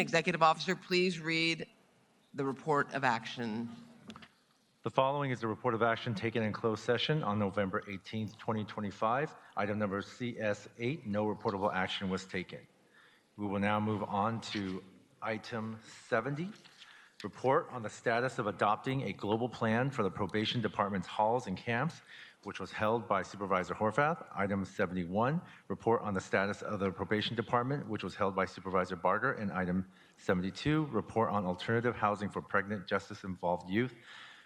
Executive Officer, please read the report of action. The following is a report of action taken in closed session on November 18th, 2025. Item number CS8, no reportable action was taken. We will now move on to item 70, report on the status of adopting a global plan for the probation department's halls and camps, which was held by Supervisor Horvath. Item 71, report on the status of the probation department, which was held by Supervisor Barger. And item 72, report on alternative housing for pregnant justice-involved youth,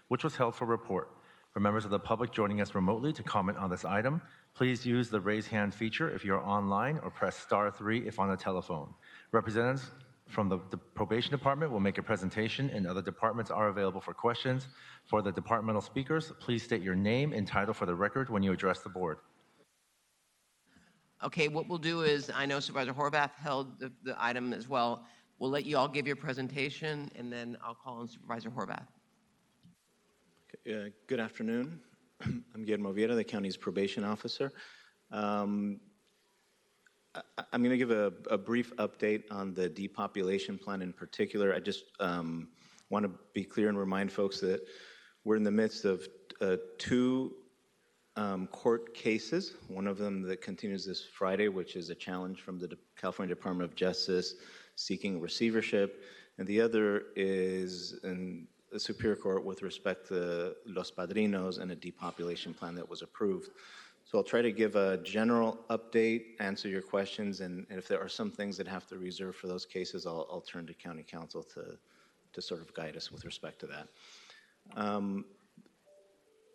which was held for report. For members of the public joining us remotely to comment on this item, please use the raise hand feature if you're online or press *3 if on a telephone. Representatives from the probation department will make a presentation and other departments are available for questions. For the departmental speakers, please state your name and title for the record when you address the board. Okay, what we'll do is, I know Supervisor Horvath held the item as well. We'll let you all give your presentation, and then I'll call on Supervisor Horvath. Good afternoon. I'm Guillermo Vieira, the county's probation officer. I'm going to give a brief update on the depopulation plan in particular. I just want to be clear and remind folks that we're in the midst of two court cases. One of them that continues this Friday, which is a challenge from the California Department of Justice seeking receivership, and the other is in the Superior Court with respect to Los Padrinos and a depopulation plan that was approved. So I'll try to give a general update, answer your questions, and if there are some things that have to reserve for those cases, I'll turn to County Counsel to sort of guide us with respect to that.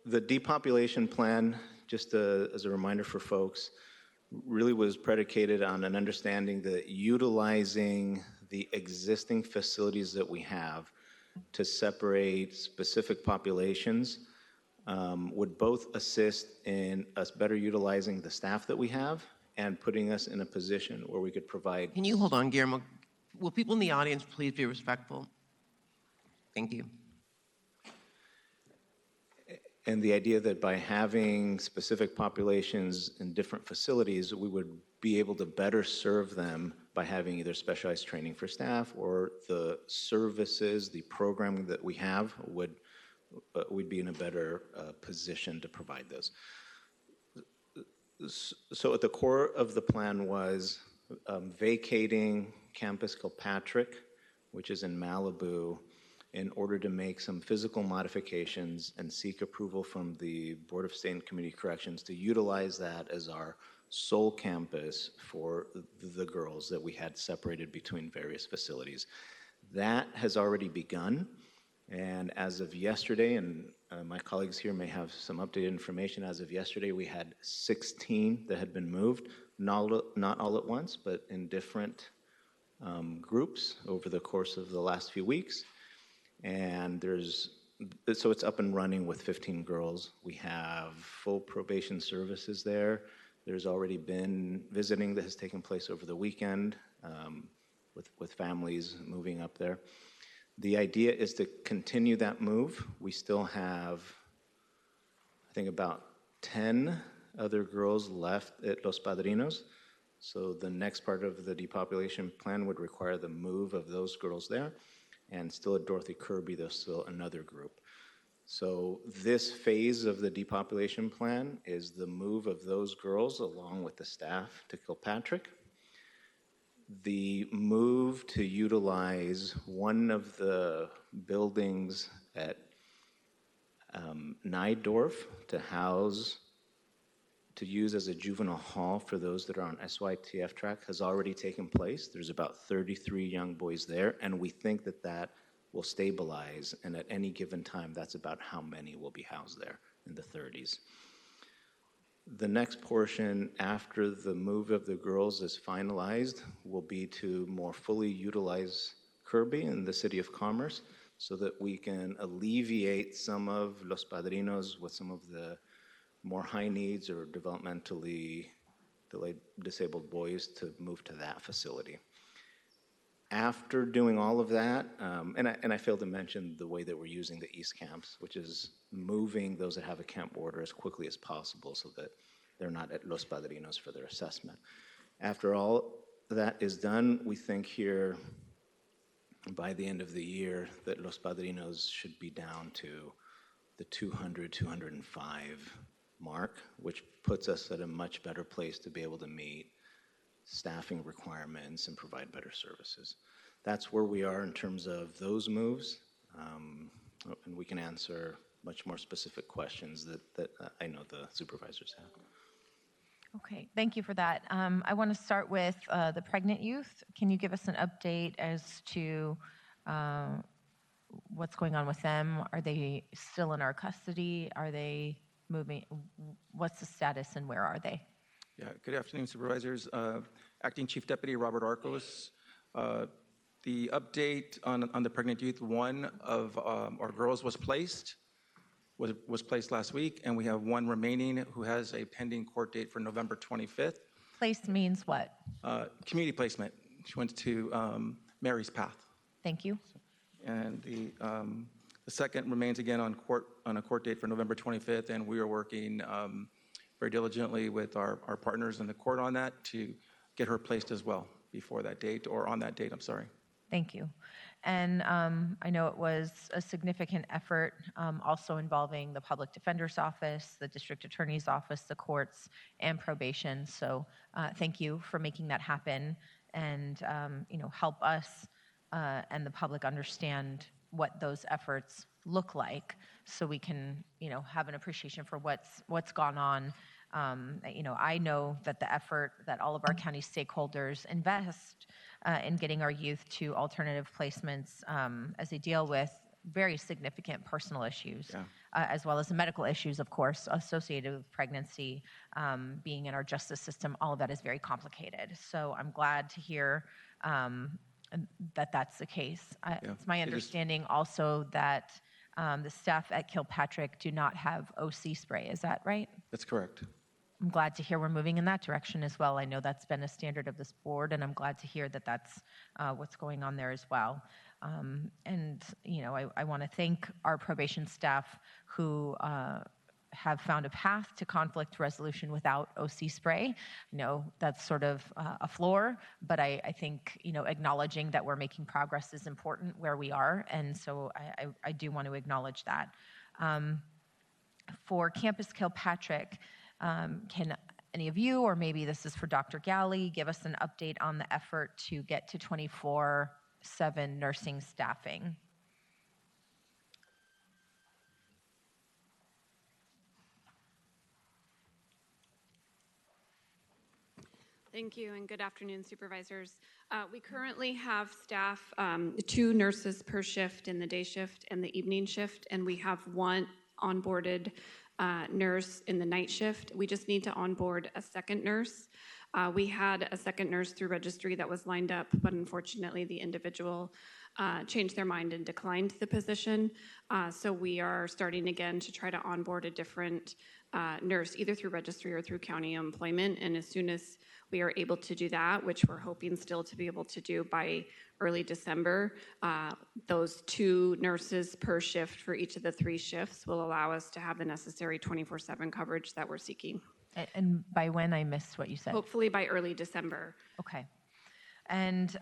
The depopulation plan, just as a reminder for folks, really was predicated on an understanding that utilizing the existing facilities that we have to separate specific populations would both assist in us better utilizing the staff that we have and putting us in a position where we could provide. Can you hold on, Guillermo? Will people in the audience please be respectful? Thank you. And the idea that by having specific populations in different facilities, we would be able to better serve them by having either specialized training for staff or the services, the programming that we have we'd be in a better position to provide those. So at the core of the plan was vacating Campus Kilpatrick, which is in Malibu, in order to make some physical modifications and seek approval from the Board of State and Community Corrections to utilize that as our sole campus for the girls that we had separated between various facilities. That has already begun, and as of yesterday, and my colleagues here may have some updated information, as of yesterday we had 16 that had been moved, not all at once, but in different groups over the course of the last few weeks. And so it's up and running with 15 girls. We have full probation services there. There's already been visiting that has taken place over the weekend with families moving up there. The idea is to continue that move. We still have, I think, about 10 other girls left at Los Padrinos. So the next part of the depopulation plan would require the move of those girls there. And still at Dorothy Kirby, there's still another group. So this phase of the depopulation plan is the move of those girls along with the staff to Kilpatrick. The move to utilize one of the buildings at Nydorf to use as a juvenile hall for those that are on SYTF track has already taken place. There's about 33 young boys there, and we think that will stabilize, and at any given time, that's about how many will be housed there, in the 30s. The next portion after the move of the girls is finalized will be to more fully utilize Kirby in the City of Commerce so that we can alleviate some of Los Padrinos with some of the more high needs or developmentally disabled boys to move to that facility. After doing all of that, and I failed to mention the way that we're using the East camps, which is moving those that have a camp order as quickly as possible so that they're not at Los Padrinos for their assessment. After all that is done, we think here by the end of the year that Los Padrinos should be down to the 200, 205 mark, which puts us at a much better place to be able to meet staffing requirements and provide better services. That's where we are in terms of those moves, and we can answer much more specific questions that I know the supervisors have. Okay, thank you for that. I want to start with the pregnant youth. Can you give us an update as to what's going on with them? Are they still in our custody? Are they moving? What's the status and where are they? Yeah, good afternoon, Supervisors. Acting Chief Deputy Robert Arcos. The update on the pregnant youth, one of our girls was placed last week, and we have one remaining who has a pending court date for November 25th. Place means what? Community placement. She went to Mary's Path. Thank you. And the second remains again on a court date for November 25th, and we are working very diligently with our partners in the court on that to get her placed as well before that date, or on that date, I'm sorry. Thank you. And I know it was a significant effort also involving the Public Defender's Office, the District Attorney's Office, the courts, and probation. So thank you for making that happen and help us and the public understand what those efforts look like so we can have an appreciation for what's gone on. I know that the effort that all of our county stakeholders invest in getting our youth to alternative placements as they deal with very significant personal issues, as well as the medical issues, of course, associated with pregnancy, being in our justice system. All of that is very complicated. So I'm glad to hear that that's the case. It's my understanding also that the staff at Kilpatrick do not have OC spray. Is that right? That's correct. I'm glad to hear we're moving in that direction as well. I know that's been a standard of this board, and I'm glad to hear that that's what's going on there as well. I want to thank our probation staff who have found a path to conflict resolution without OC spray. I know that's sort of a floor, but I think acknowledging that we're making progress is important where we are, and so I do want to acknowledge that. For Campus Kilpatrick, can any of you, or maybe this is for Dr. Galley, give us an update on the effort to get to 24/7 nursing staffing? Thank you, and good afternoon, Supervisors. We currently have staff, 2 nurses per shift in the day shift and the evening shift, and we have 1 onboarded nurse in the night shift. We just need to onboard a second nurse. We had a second nurse through registry that was lined up, but unfortunately the individual changed their mind and declined the position. So we are starting again to try to onboard a different nurse, either through registry or through county employment. And as soon as we are able to do that, which we're hoping still to be able to do by early December, those 2 nurses per shift for each of the 3 shifts will allow us to have the necessary 24/7 coverage that we're seeking. And by when? I missed what you said. Hopefully by early December. Okay. And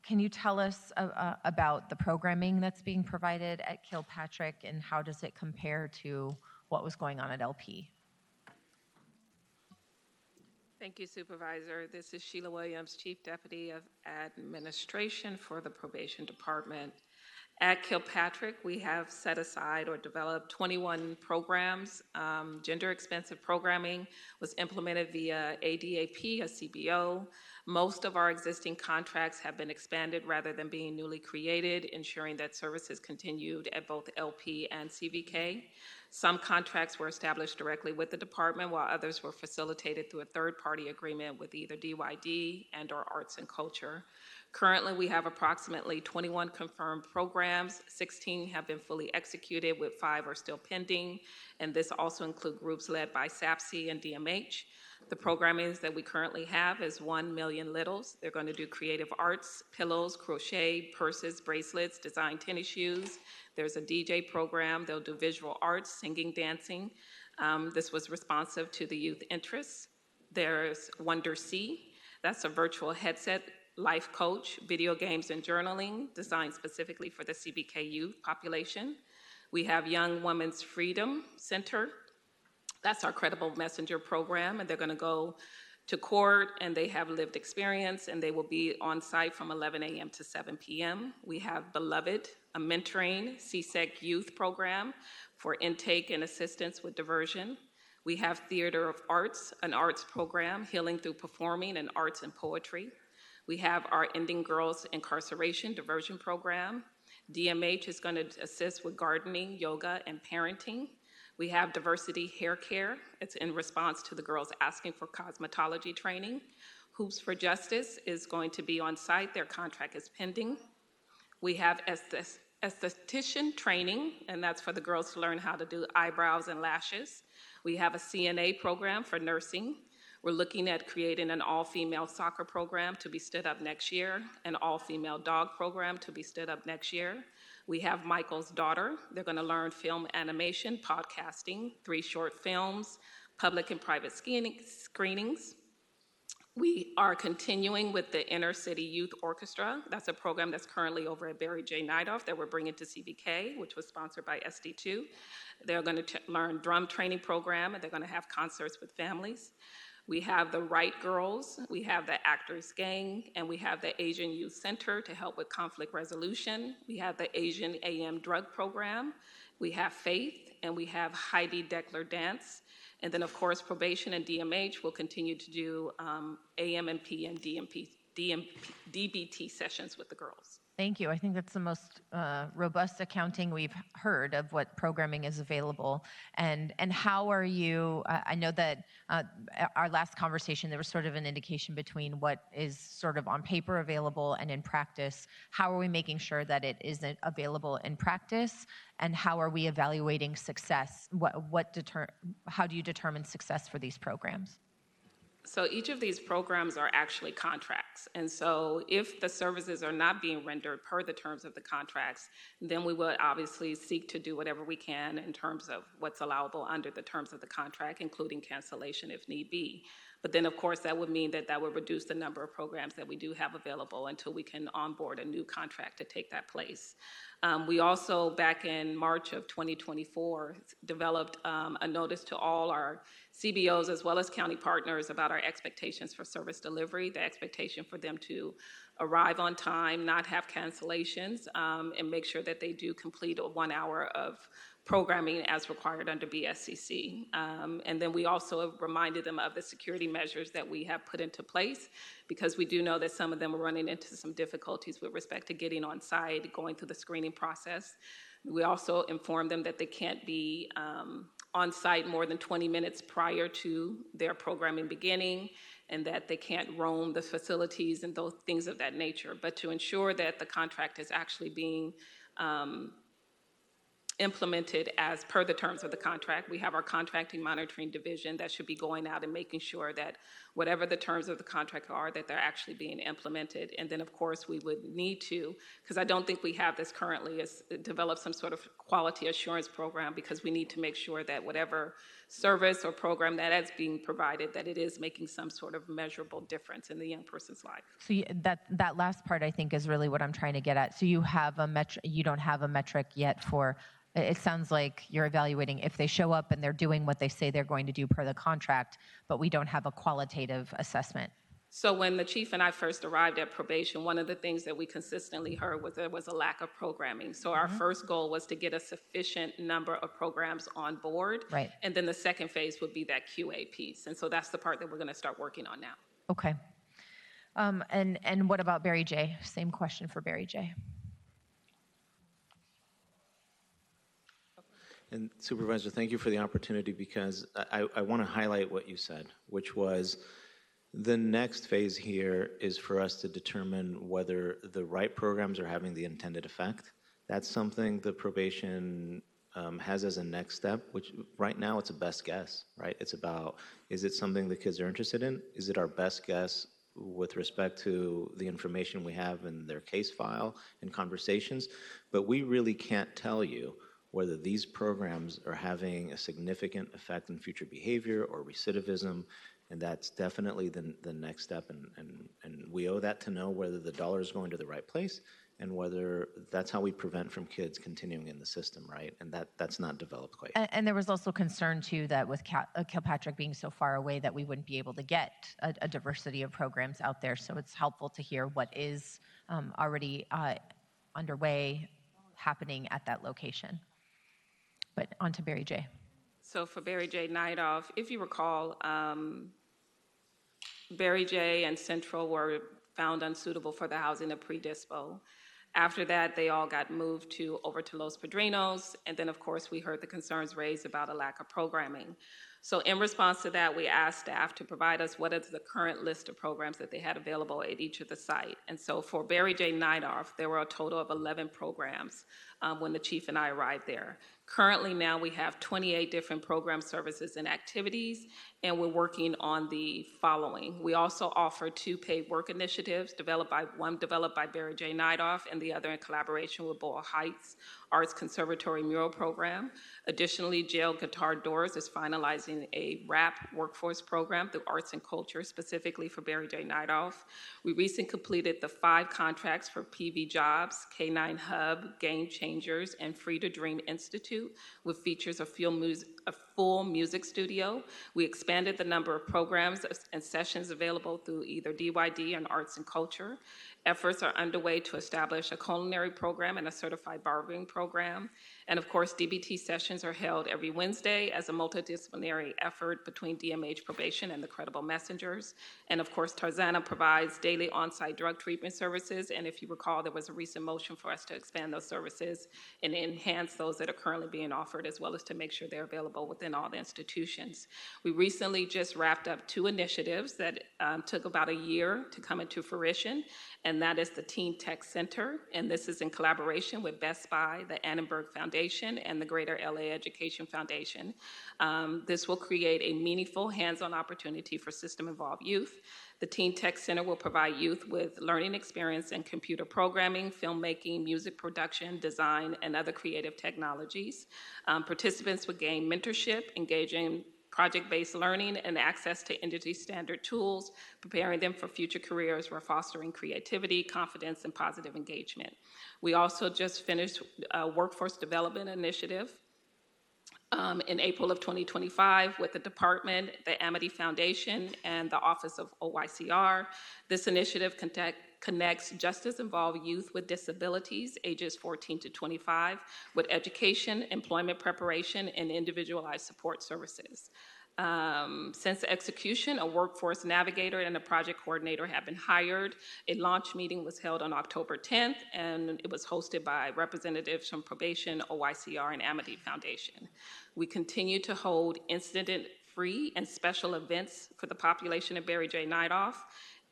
can you tell us about the programming that's being provided at Kilpatrick, and how does it compare to what was going on at LP? Thank you, Supervisor. This is Sheila Williams, Chief Deputy of Administration for the Probation Department. At Kilpatrick, we have set aside or developed 21 programs. Gender expensive programming was implemented via ADAP, a CBO. Most of our existing contracts have been expanded rather than being newly created, ensuring that services continued at both LP and CVK. Some contracts were established directly with the department, while others were facilitated through a third-party agreement with either DYD and/or Arts and Culture. Currently, we have approximately 21 confirmed programs. 16 have been fully executed, with 5 are still pending, and this also includes groups led by SAPC and DMH. The programming that we currently have is 1 Million Littles. They're going to do creative arts, pillows, crochet, purses, bracelets, design tennis shoes. There's a DJ program. They'll do visual arts, singing, dancing. This was responsive to the youth interests. There's Wonder C. That's a virtual headset life coach, video games and journaling, designed specifically for the CBK youth population. We have Young Women's Freedom Center. That's our Credible Messenger program, and they're going to go to court, and they have lived experience, and they will be on site from 11 a.m. to 7 p.m. We have Beloved, a mentoring CSEC youth program for intake and assistance with diversion. We have Theater of Arts, an arts program, healing through performing and arts and poetry. We have our Ending Girls Incarceration diversion program. DMH is going to assist with gardening, yoga, and parenting. We have Diversity Hair Care. It's in response to the girls asking for cosmetology training. Hoops for Justice is going to be on site. Their contract is pending. We have esthetician training, and that's for the girls to learn how to do eyebrows and lashes. We have a CNA program for nursing. We're looking at creating an all-female soccer program to be stood up next year, an all-female dog program to be stood up next year. We have Michael's daughter. They're going to learn film animation, podcasting, 3 short films, public and private screenings. We are continuing with the Inner City Youth Orchestra. That's a program that's currently over at Barry J. Nightoff that we're bringing to CBK, which was sponsored by SD2. They're going to learn drum training program, and they're going to have concerts with families. We have the Right Girls, we have the Actors Gang, and we have the Asian Youth Center to help with conflict resolution. We have the Asian AM Drug Program. We have Faith, and we have Heidi Deckler Dance. And then, of course, Probation and DMH will continue to do AMMP and DBT sessions with the girls. Thank you. I think that's the most robust accounting we've heard of what programming is available. And how are you, I know that our last conversation, there was sort of an indication between what is sort of on paper available and in practice. How are we making sure that it isn't available in practice? And how are we evaluating success? How do you determine success for these programs? So each of these programs are actually contracts. And so if the services are not being rendered per the terms of the contracts, then we would obviously seek to do whatever we can in terms of what's allowable under the terms of the contract, including cancellation if need be. But then, of course, that would mean that that would reduce the number of programs that we do have available until we can onboard a new contract to take that place. We also, back in March of 2024, developed a notice to all our CBOs as well as county partners about our expectations for service delivery, the expectation for them to arrive on time, not have cancellations, and make sure that they do complete 1 hour of programming as required under BSCC. And then we also reminded them of the security measures that we have put into place, because we do know that some of them are running into some difficulties with respect to getting on site, going through the screening process. We also informed them that they can't be on site more than 20 minutes prior to their programming beginning, and that they can't roam the facilities and those things of that nature. But to ensure that the contract is actually being implemented as per the terms of the contract, we have our contracting monitoring division that should be going out and making sure that whatever the terms of the contract are, that they're actually being implemented. And then, of course, we would need to, because I don't think we have this currently, is develop some sort of quality assurance program, because we need to make sure that whatever service or program that is being provided, that it is making some sort of measurable difference in the young person's life. So that last part, I think, is really what I'm trying to get at. So you have a you don't have a metric yet for. It sounds like you're evaluating if they show up and they're doing what they say they're going to do per the contract, but we don't have a qualitative assessment. So when the chief and I first arrived at probation, one of the things that we consistently heard was there was a lack of programming. So our first goal was to get a sufficient number of programs on board. Right. And then the second phase would be that QA piece. And so that's the part that we're going to start working on now. Okay. And what about Barry J? Same question for Barry J. And Supervisor, thank you for the opportunity, because I want to highlight what you said, which was the next phase here is for us to determine whether the right programs are having the intended effect. That's something the probation has as a next step, which right now it's a best guess, right? It's about, is it something the kids are interested in? Is it our best guess with respect to the information we have in their case file and conversations? But we really can't tell you whether these programs are having a significant effect in future behavior or recidivism. And that's definitely the next step, and we owe that to know whether the dollar is going to the right place and whether that's how we prevent from kids continuing in the system, right? And that's not developed quite yet. And there was also concern too that with Kilpatrick being so far away that we wouldn't be able to get a diversity of programs out there. So it's helpful to hear what is already underway, happening at that location. But on to Barry J. So for Barry J. Nightoff, if you recall, Barry J. and Central were found unsuitable for the housing of pre-dispo. After that, they all got moved over to Los Padrinos, and then of course we heard the concerns raised about a lack of programming. So in response to that, we asked staff to provide us what is the current list of programs that they had available at each of the site. And so for Barry J. Nightoff, there were a total of 11 programs when the chief and I arrived there. Currently now we have 28 different program services and activities, and we're working on the following. We also offer 2 paid work initiatives, one developed by Barry J. Nightoff and the other in collaboration with Boyle Heights Arts Conservatory Mural Program. Additionally, Jail Guitar Doors is finalizing a rap workforce program through Arts and Culture, specifically for Barry J. Nightoff. We recently completed the 5 contracts for PV Jobs, K9 Hub, Game Changers, and Free to Dream Institute, with features of a full music studio. We expanded the number of programs and sessions available through either DYD and Arts and Culture. Efforts are underway to establish a culinary program and a certified barbering program. And of course, DBT sessions are held every Wednesday as a multidisciplinary effort between DMH Probation and the Credible Messengers. And of course, Tarzana provides daily on-site drug treatment services. And if you recall, there was a recent motion for us to expand those services and enhance those that are currently being offered, as well as to make sure they're available within all the institutions. We recently just wrapped up 2 initiatives that took about a year to come into fruition, and that is the Teen Tech Center, and this is in collaboration with Best Buy, the Annenberg Foundation, and the Greater LA Education Foundation. This will create a meaningful hands-on opportunity for system-involved youth. The Teen Tech Center will provide youth with learning experience in computer programming, filmmaking, music production, design, and other creative technologies. Participants will gain mentorship, engaging project-based learning, and access to industry standard tools, preparing them for future careers while fostering creativity, confidence, and positive engagement. We also just finished a workforce development initiative in April of 2025 with the department, the Amity Foundation, and the Office of OYCR. This initiative connects justice-involved youth with disabilities, ages 14 to 25, with education, employment preparation, and individualized support services. Since the execution, a workforce navigator and a project coordinator have been hired. A launch meeting was held on October 10th, and it was hosted by representatives from Probation, OYCR, and Amity Foundation. We continue to hold incident-free and special events for the population of Barry J. Nightoff,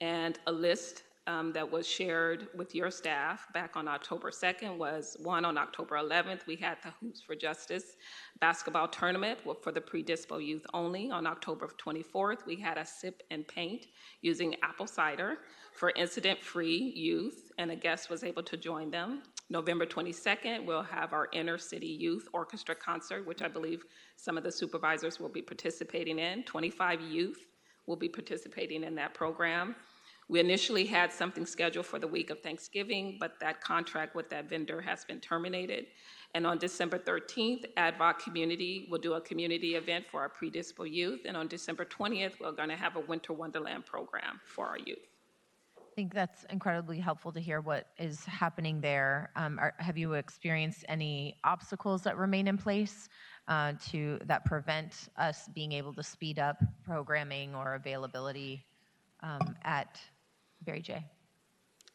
and a list that was shared with your staff back on October 2nd was one on October 11th. We had the Hoops for Justice basketball tournament for the pre-dispo youth only. On October 24th, we had a sip and paint using apple cider for incident-free youth, and a guest was able to join them. November 22nd, we'll have our Inner City Youth Orchestra concert, which I believe some of the supervisors will be participating in. 25 youth will be participating in that program. We initially had something scheduled for the week of Thanksgiving, but that contract with that vendor has been terminated. And on December 13th, AdVoc Community will do a community event for our pre-dispo youth. And on December 20th, we're going to have a Winter Wonderland program for our youth. I think that's incredibly helpful to hear what is happening there. Have you experienced any obstacles that remain in place that prevent us being able to speed up programming or availability at Barry J?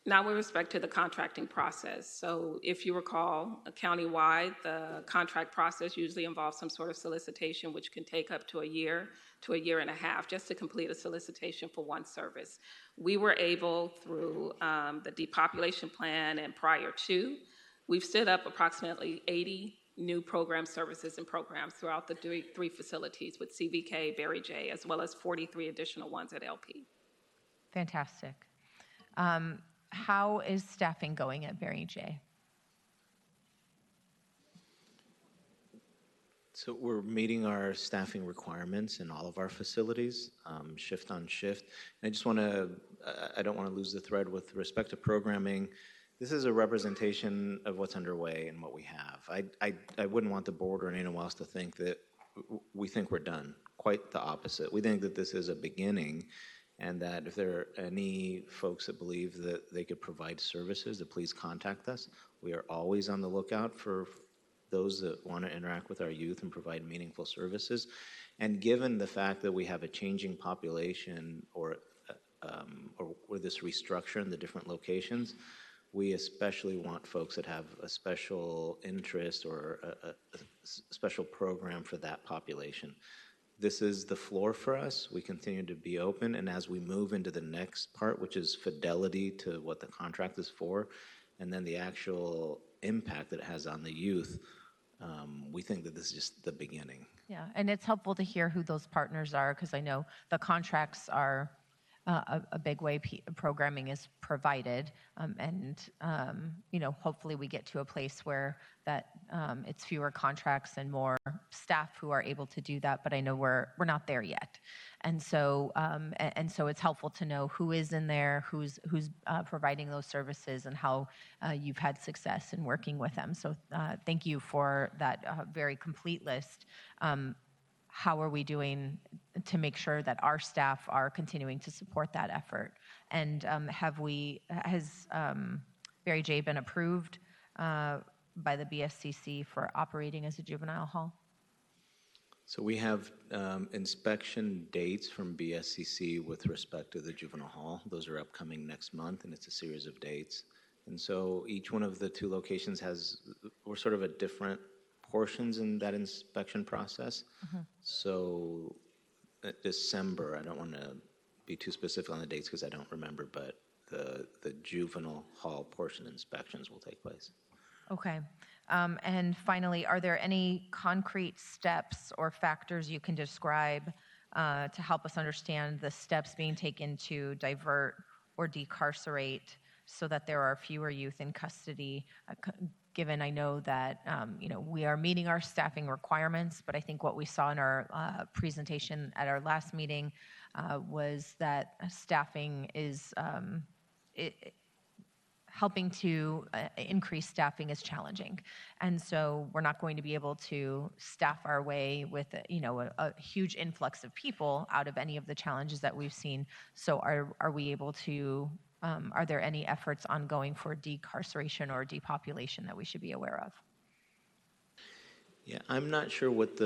Now with respect to the contracting process. So if you recall, countywide, the contract process usually involves some sort of solicitation, which can take up to a year and a half just to complete a solicitation for one service. We were able, through the depopulation plan and prior to, we've stood up approximately 80 new program services and programs throughout the 3 facilities with CVK, Barry J, as well as 43 additional ones at LP. Fantastic. How is staffing going at Barry J? So we're meeting our staffing requirements in all of our facilities, shift on shift. And I just want to, I don't want to lose the thread with respect to programming. This is a representation of what's underway and what we have. I wouldn't want the board or anyone else to think that we think we're done. Quite the opposite. We think that this is a beginning, and that if there are any folks that believe that they could provide services, to please contact us. We are always on the lookout for those that want to interact with our youth and provide meaningful services. And given the fact that we have a changing population or this restructure in the different locations, we especially want folks that have a special interest or a special program for that population. This is the floor for us. We continue to be open, and as we move into the next part, which is fidelity to what the contract is for, and then the actual impact that it has on the youth, we think that this is just the beginning. Yeah, and it's helpful to hear who those partners are, because I know the contracts are a big way programming is provided, and hopefully we get to a place where that it's fewer contracts and more staff who are able to do that. But I know we're not there yet, and so it's helpful to know who is in there, who's providing those services, and how you've had success in working with them. So thank you for that very complete list. How are we doing to make sure that our staff are continuing to support that effort? And has Barry J been approved by the BSCC for operating as a juvenile hall? So we have inspection dates from BSCC with respect to the juvenile hall. Those are upcoming next month, and it's a series of dates. And so each one of the two locations we're sort of at different portions in that inspection process. Mm-hmm. So December, I don't want to be too specific on the dates because I don't remember, but the juvenile hall portion inspections will take place. Okay. And finally, are there any concrete steps or factors you can describe to help us understand the steps being taken to divert or decarcerate so that there are fewer youth in custody? Given I know that we are meeting our staffing requirements, but I think what we saw in our presentation at our last meeting was that staffing is helping to increase staffing is challenging, and so we're not going to be able to staff our way with a huge influx of people out of any of the challenges that we've seen. So are we able to? Are there any efforts ongoing for decarceration or depopulation that we should be aware of? Yeah, I'm not sure what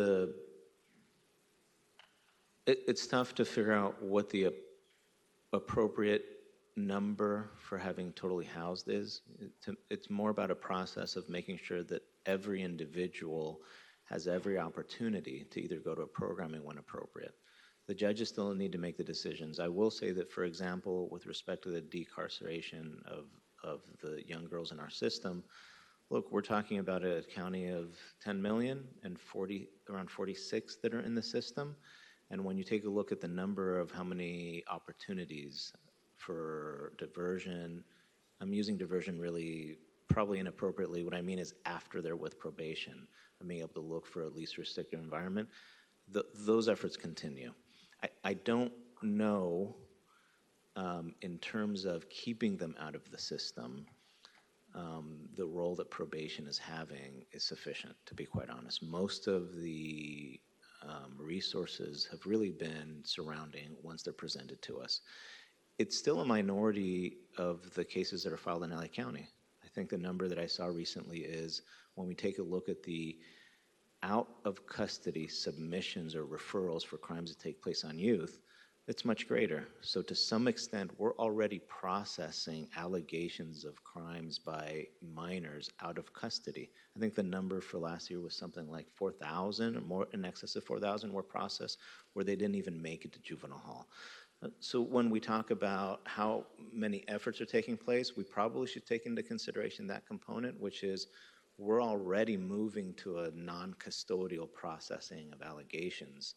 it's tough to figure out what the appropriate number for having totally housed is. It's more about a process of making sure that every individual has every opportunity to either go to a programming when appropriate. The judges still need to make the decisions. I will say that, for example, with respect to the decarceration of the young girls in our system, look, we're talking about a county of 10 million and around 46 that are in the system. And when you take a look at the number of how many opportunities for diversion, I'm using diversion really probably inappropriately. What I mean is after they're with probation, and being able to look for a least restrictive environment, those efforts continue. I don't know in terms of keeping them out of the system, the role that probation is having is sufficient, to be quite honest. Most of the resources have really been surrounding once they're presented to us. It's still a minority of the cases that are filed in LA County. I think the number that I saw recently is when we take a look at the out of custody submissions or referrals for crimes that take place on youth, it's much greater. So to some extent, we're already processing allegations of crimes by minors out of custody. I think the number for last year was something like 4,000 or more, in excess of 4,000 were processed where they didn't even make it to juvenile hall. So when we talk about how many efforts are taking place, we probably should take into consideration that component, which is we're already moving to a non-custodial processing of allegations.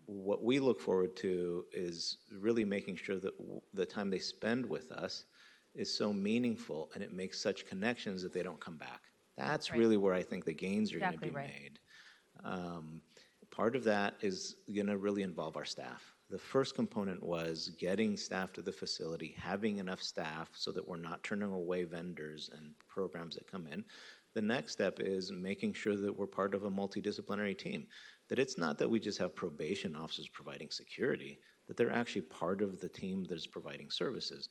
What we look forward to is really making sure that the time they spend with us is so meaningful and it makes such connections that they don't come back. That's right. really where I think the gains are Exactly going to be right. made. Part of that is going to really involve our staff. The first component was getting staff to the facility, having enough staff so that we're not turning away vendors and programs that come in. The next step is making sure that we're part of a multidisciplinary team, that it's not that we just have probation officers providing security, that they're actually part of the team that is providing services.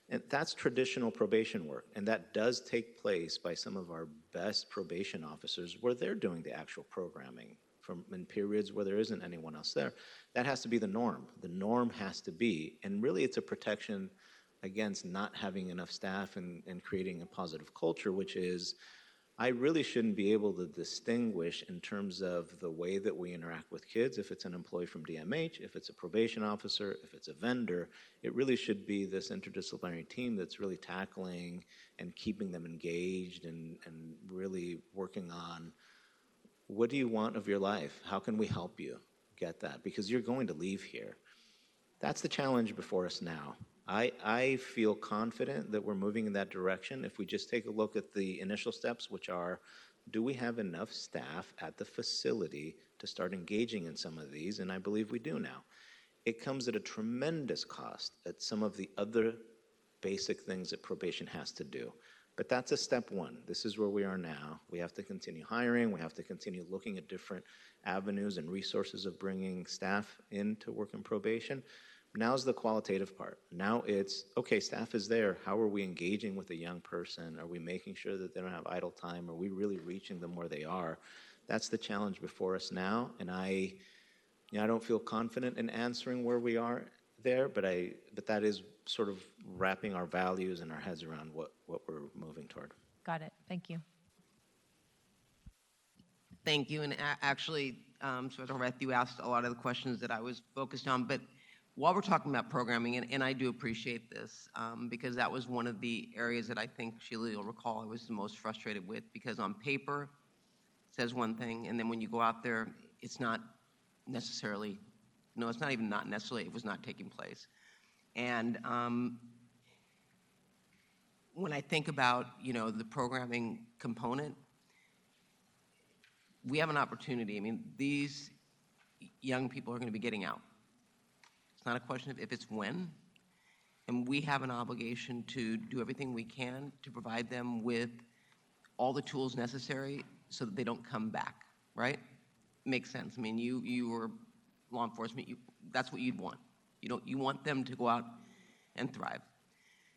And that's traditional probation work, and that does take place by some of our best probation officers where they're doing the actual programming in periods where there isn't anyone else there. That has to be the norm. The norm has to be, and really it's a protection against not having enough staff and creating a positive culture, which is, I really shouldn't be able to distinguish in terms of the way that we interact with kids, if it's an employee from DMH, if it's a probation officer, if it's a vendor. It really should be this interdisciplinary team that's really tackling and keeping them engaged and really working on, what do you want of your life? How can we help you get that? Because you're going to leave here. That's the challenge before us now. I feel confident that we're moving in that direction. If we just take a look at the initial steps, which are, do we have enough staff at the facility to start engaging in some of these? And I believe we do now. It comes at a tremendous cost at some of the other basic things that probation has to do. But that's a step one. This is where we are now. We have to continue hiring. We have to continue looking at different avenues and resources of bringing staff in to work in probation. Now's the qualitative part. Now it's, okay, staff is there. How are we engaging with a young person? Are we making sure that they don't have idle time? Are we really reaching them where they are? That's the challenge before us now. And I don't feel confident in answering where we are there, but that is sort of wrapping our values and our heads around what we're moving toward. Got it. Thank you. Thank you. And actually, Supervisor Horvath, you asked a lot of the questions that I was focused on. But while we're talking about programming, and I do appreciate this, because that was one of the areas that I think, Sheila, you'll recall, I was the most frustrated with, because on paper, it says one thing, and then when you go out there, it's not necessarily, no, it's not even not necessarily, it was not taking place. And when I think about, the programming component, we have an opportunity. I mean, these young people are going to be getting out. It's not a question of if, it's when. And we have an obligation to do everything we can to provide them with all the tools necessary so that they don't come back, right? Makes sense. I mean, you were law enforcement, that's what you'd want. You want them to go out and thrive.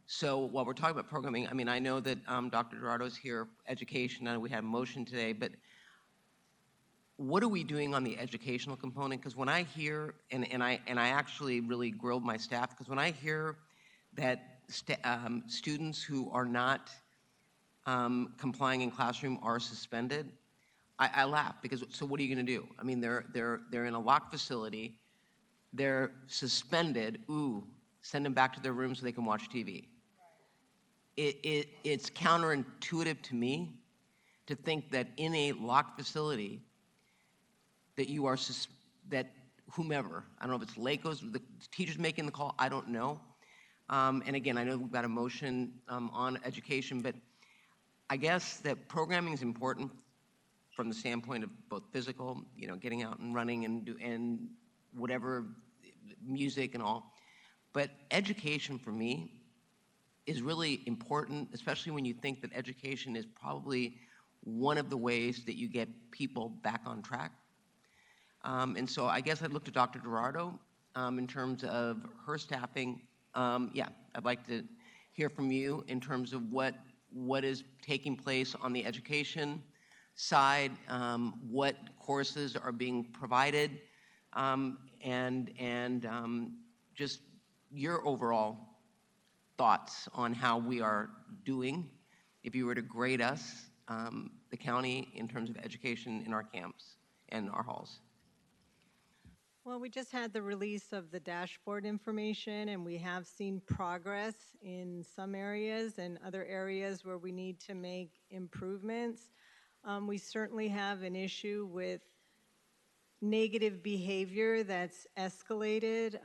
So while we're talking about programming, I mean, I know that Dr. Gerardo's here, education, I know we had a motion today, but what are we doing on the educational component? Because when I hear, and I actually really grilled my staff, because when I hear that students who are not complying in classroom are suspended, I laugh, because so what are you going to do? I mean, they're in a locked facility, they're suspended. Ooh, send them back to their room so they can watch TV. It's counterintuitive to me to think that in a locked facility that you are that whomever, I don't know if it's LACO's, the teacher's making the call, I don't know. And again, I know we've got a motion on education, but I guess that programming is important from the standpoint of both physical, getting out and running and whatever, music and all. But education for me is really important, especially when you think that education is probably one of the ways that you get people back on track. And so I guess I'd look to Dr. Gerardo in terms of her staffing. I'd like to hear from you in terms of what is taking place on the education side, what courses are being provided, and just your overall thoughts on how we are doing, if you were to grade us, the county, in terms of education in our camps and our halls. Well, we just had the release of the dashboard information, and we have seen progress in some areas and other areas where we need to make improvements. We certainly have an issue with negative behavior that's escalated.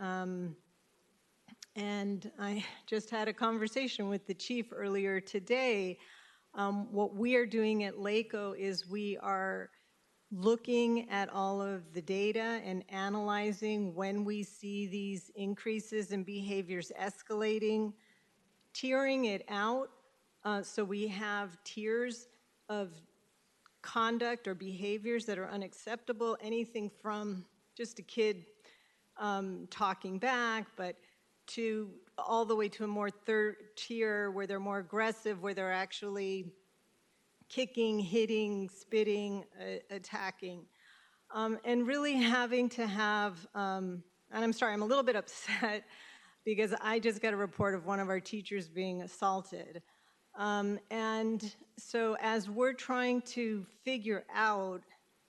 And I just had a conversation with the chief earlier today. What we are doing at LACO is we are looking at all of the data and analyzing when we see these increases in behaviors escalating, tiering it out, so we have tiers of conduct or behaviors that are unacceptable, anything from just a kid talking back, but to all the way to a more third tier where they're more aggressive, where they're actually kicking, hitting, spitting, attacking. And really having to have, and I'm sorry, I'm a little bit upset because I just got a report of one of our teachers being assaulted. And so as we're trying to figure out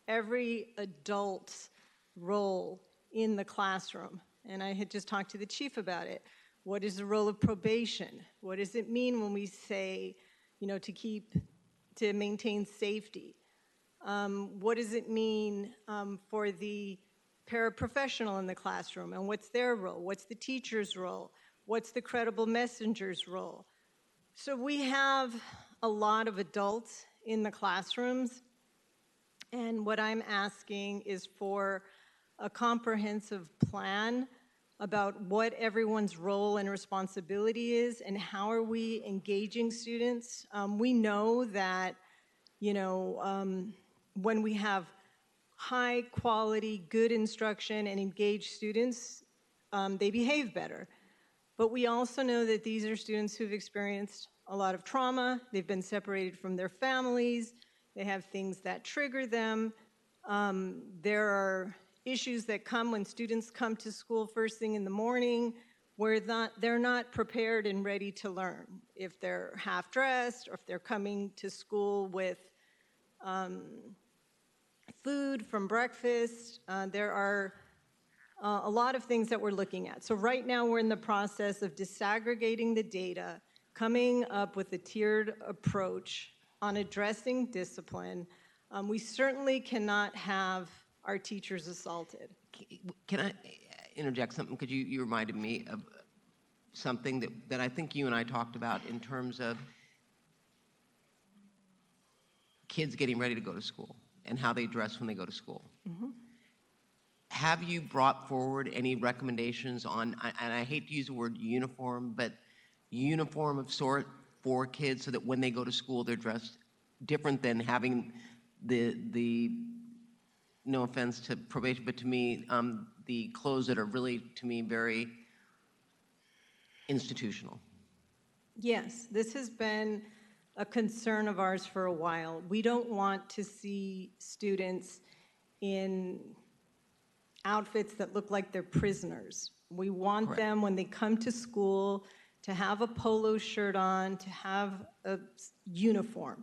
every adult's role in the classroom, and I had just talked to the chief about it, what is the role of probation? What does it mean when we say, to maintain safety? What does it mean for the paraprofessional in the classroom, and what's their role? What's the teacher's role? What's the credible messenger's role? So we have a lot of adults in the classrooms, and what I'm asking is for a comprehensive plan about what everyone's role and responsibility is and how are we engaging students. We know that, when we have high quality, good instruction and engaged students, they behave better. But we also know that these are students who've experienced a lot of trauma. They've been separated from their families. They have things that trigger them. There are issues that come when students come to school first thing in the morning where they're not prepared and ready to learn. If they're half-dressed or if they're coming to school with food from breakfast, there are a lot of things that we're looking at. So right now we're in the process of disaggregating the data, coming up with a tiered approach on addressing discipline. We certainly cannot have our teachers assaulted. Can I interject something? Because you reminded me of something that I think you and I talked about in terms of kids getting ready to go to school and how they dress when they go to school. Mm-hmm. Have you brought forward any recommendations on, and I hate to use the word uniform, but uniform of sort for kids so that when they go to school they're dressed different than having the no offense to probation, but to me, the clothes that are really, to me, very institutional? Yes, this has been a concern of ours for a while. We don't want to see students in outfits that look like they're prisoners. We want Correct. them, when they come to school, to have a polo shirt on, to have a uniform.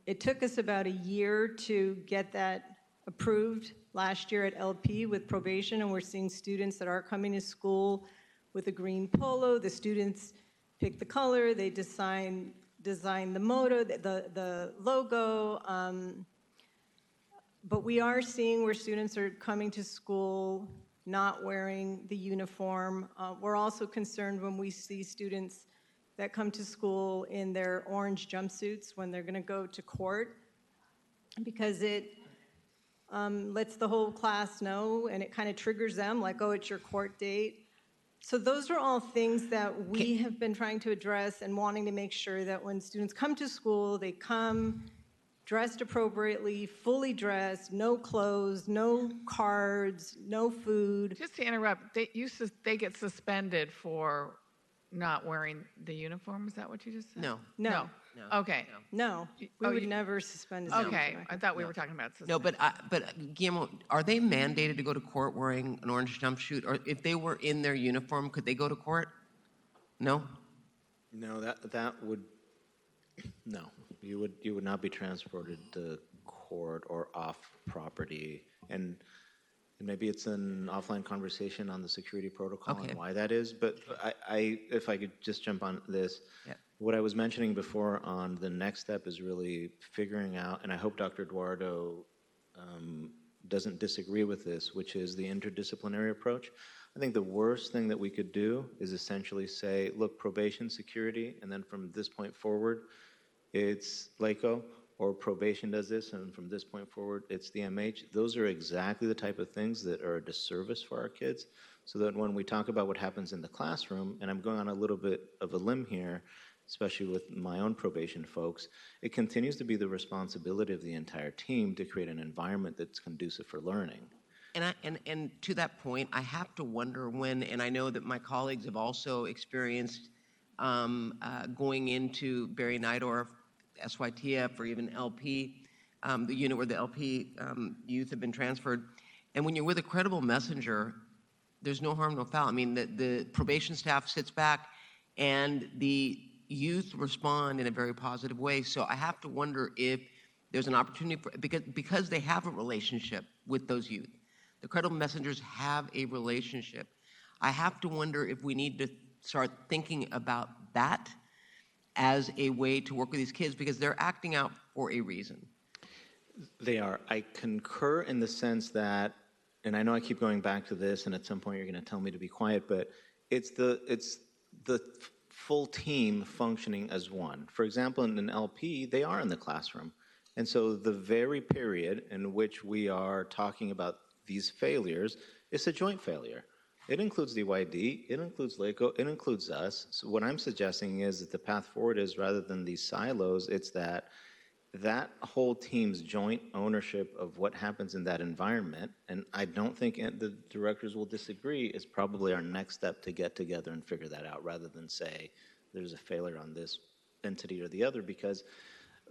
It took us about a year to get that approved last year at LP with probation, and we're seeing students that are coming to school with a green polo. The students pick the color, they design the motto, the logo, but we are seeing where students are coming to school not wearing the uniform. We're also concerned when we see students that come to school in their orange jumpsuits when they're going to go to court, because it lets the whole class know, and it kind of triggers them, like, oh, it's your court date. So those are all things that we have been trying to address and wanting to make sure that when students come to school, they come dressed appropriately, fully dressed, no clothes, no cards, no food. Just to interrupt, they get suspended for not wearing the uniform. Is that what you just said? No. No. No. Okay. No, we Oh, would you- never suspend a student. Okay. I thought we were talking about No, suspension. but Guillermo, are they mandated to go to court wearing an orange jumpsuit? Or if they were in their uniform, could they go to court? No? No, that would, no. You would not be transported to court or off property. And maybe it's an offline conversation on the security protocol Okay. and why that is. But if I could just jump on this. Yeah. What I was mentioning before on the next step is really figuring out, and I hope Dr. Eduardo doesn't disagree with this, which is the interdisciplinary approach. I think the worst thing that we could do is essentially say, look, probation, security, and then from this point forward, it's LACO or probation does this, and from this point forward, it's the MH. Those are exactly the type of things that are a disservice for our kids, so that when we talk about what happens in the classroom, and I'm going on a little bit of a limb here, especially with my own probation folks, it continues to be the responsibility of the entire team to create an environment that's conducive for learning. And to that point, I have to wonder when, and I know that my colleagues have also experienced going into Barry Nidorf, SYTF, or even LP, the unit where the LP youth have been transferred. And when you're with a credible messenger, there's no harm, no foul. I mean, the probation staff sits back and the youth respond in a very positive way. So I have to wonder if there's an opportunity for, because they have a relationship with those youth. The credible messengers have a relationship. I have to wonder if we need to start thinking about that as a way to work with these kids, because they're acting out for a reason. They are. I concur in the sense that, and I know I keep going back to this, and at some point you're going to tell me to be quiet, but it's the full team functioning as one. For example, in an LP, they are in the classroom. And so the very period in which we are talking about these failures, it's a joint failure. It includes DYD, it includes LACO, it includes us. So what I'm suggesting is that the path forward is, rather than these silos, it's that whole team's joint ownership of what happens in that environment, and I don't think the directors will disagree, is probably our next step to get together and figure that out, rather than say there's a failure on this entity or the other. Because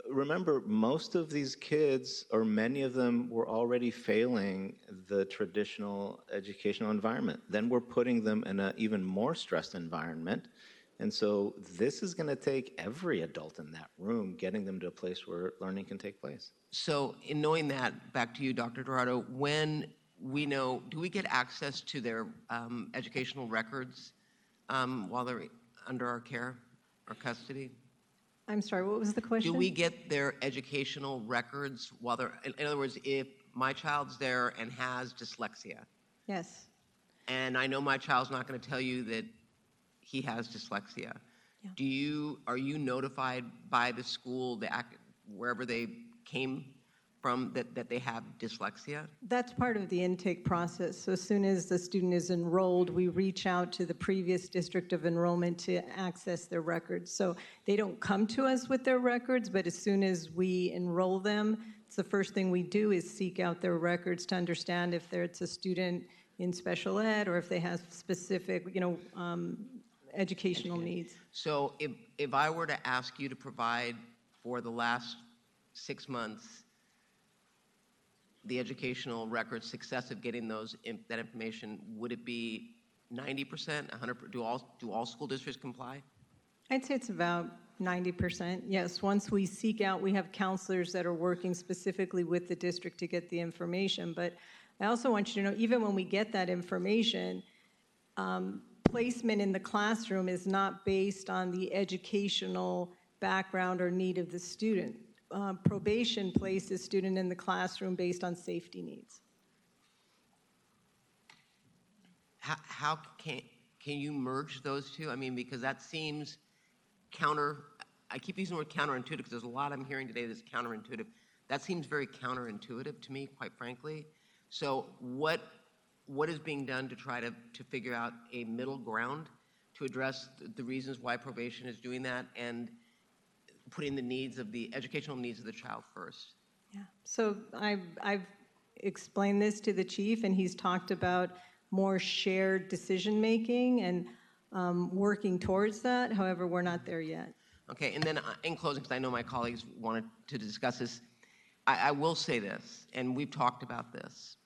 remember, most of these kids, or many of them, were already failing the traditional educational environment. Then we're putting them in an even more stressed environment. And so this is going to take every adult in that room, getting them to a place where learning can take place. So in knowing that, back to you, Dr. Dorado, when we know, do we get access to their educational records while they're under our care or custody? I'm sorry, what was the question? Do we get their educational records while they're, in other words, if my child's there and has dyslexia, Yes. and I know my child's not going to tell you that he has dyslexia, Yeah. are you notified by the school, wherever they came from, that they have dyslexia? That's part of the intake process. So as soon as the student is enrolled, we reach out to the previous district of enrollment to access their records. So they don't come to us with their records, but as soon as we enroll them, it's the first thing we do is seek out their records to understand if it's a student in special ed or if they have specific, educational needs. So if I were to ask you to provide for the last 6 months the educational record success of getting that information, would it be 90%, 100%? Do all school districts comply? I'd say it's about 90%. Yes, once we seek out, we have counselors that are working specifically with the district to get the information. But I also want you to know, even when we get that information, placement in the classroom is not based on the educational background or need of the student. Probation places student in the classroom based on safety needs. How can you merge those two? I mean, because that seems I keep using the word counterintuitive because there's a lot I'm hearing today that's counterintuitive. That seems very counterintuitive to me, quite frankly. So what is being done to try to figure out a middle ground to address the reasons why probation is doing that and putting the educational needs of the child first? Yeah. So I've explained this to the chief, and he's talked about more shared decision making and working towards that. However, we're not there yet. Okay, and then in closing, because I know my colleagues wanted to discuss this, I will say this, and we've talked about this.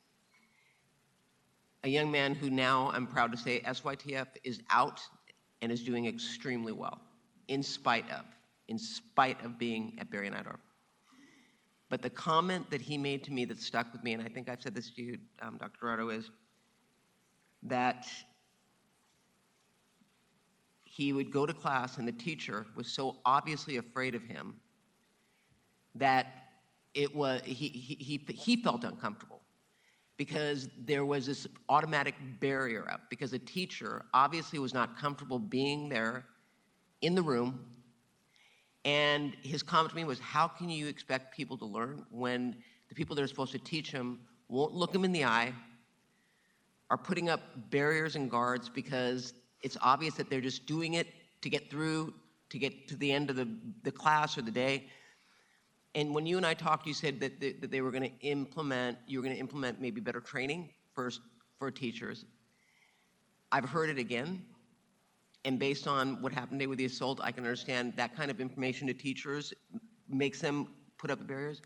A young man who now, I'm proud to say, SYTF is out and is doing extremely well, in spite of being at Barry Nidorf. But the comment that he made to me that stuck with me, and I think I've said this to you, Dr. Dorado, is that he would go to class and the teacher was so obviously afraid of him that he felt uncomfortable because there was this automatic barrier up because the teacher obviously was not comfortable being there in the room And his comment to me was, how can you expect people to learn when the people that are supposed to teach them won't look them in the eye, are putting up barriers and guards because it's obvious that they're just doing it to get through, to get to the end of the class or the day. And when you and I talked, you said that they were going to implement, you were going to implement maybe better training for teachers. I've heard it again. And based on what happened today with the assault, I can understand that kind of information to teachers makes them put up barriers.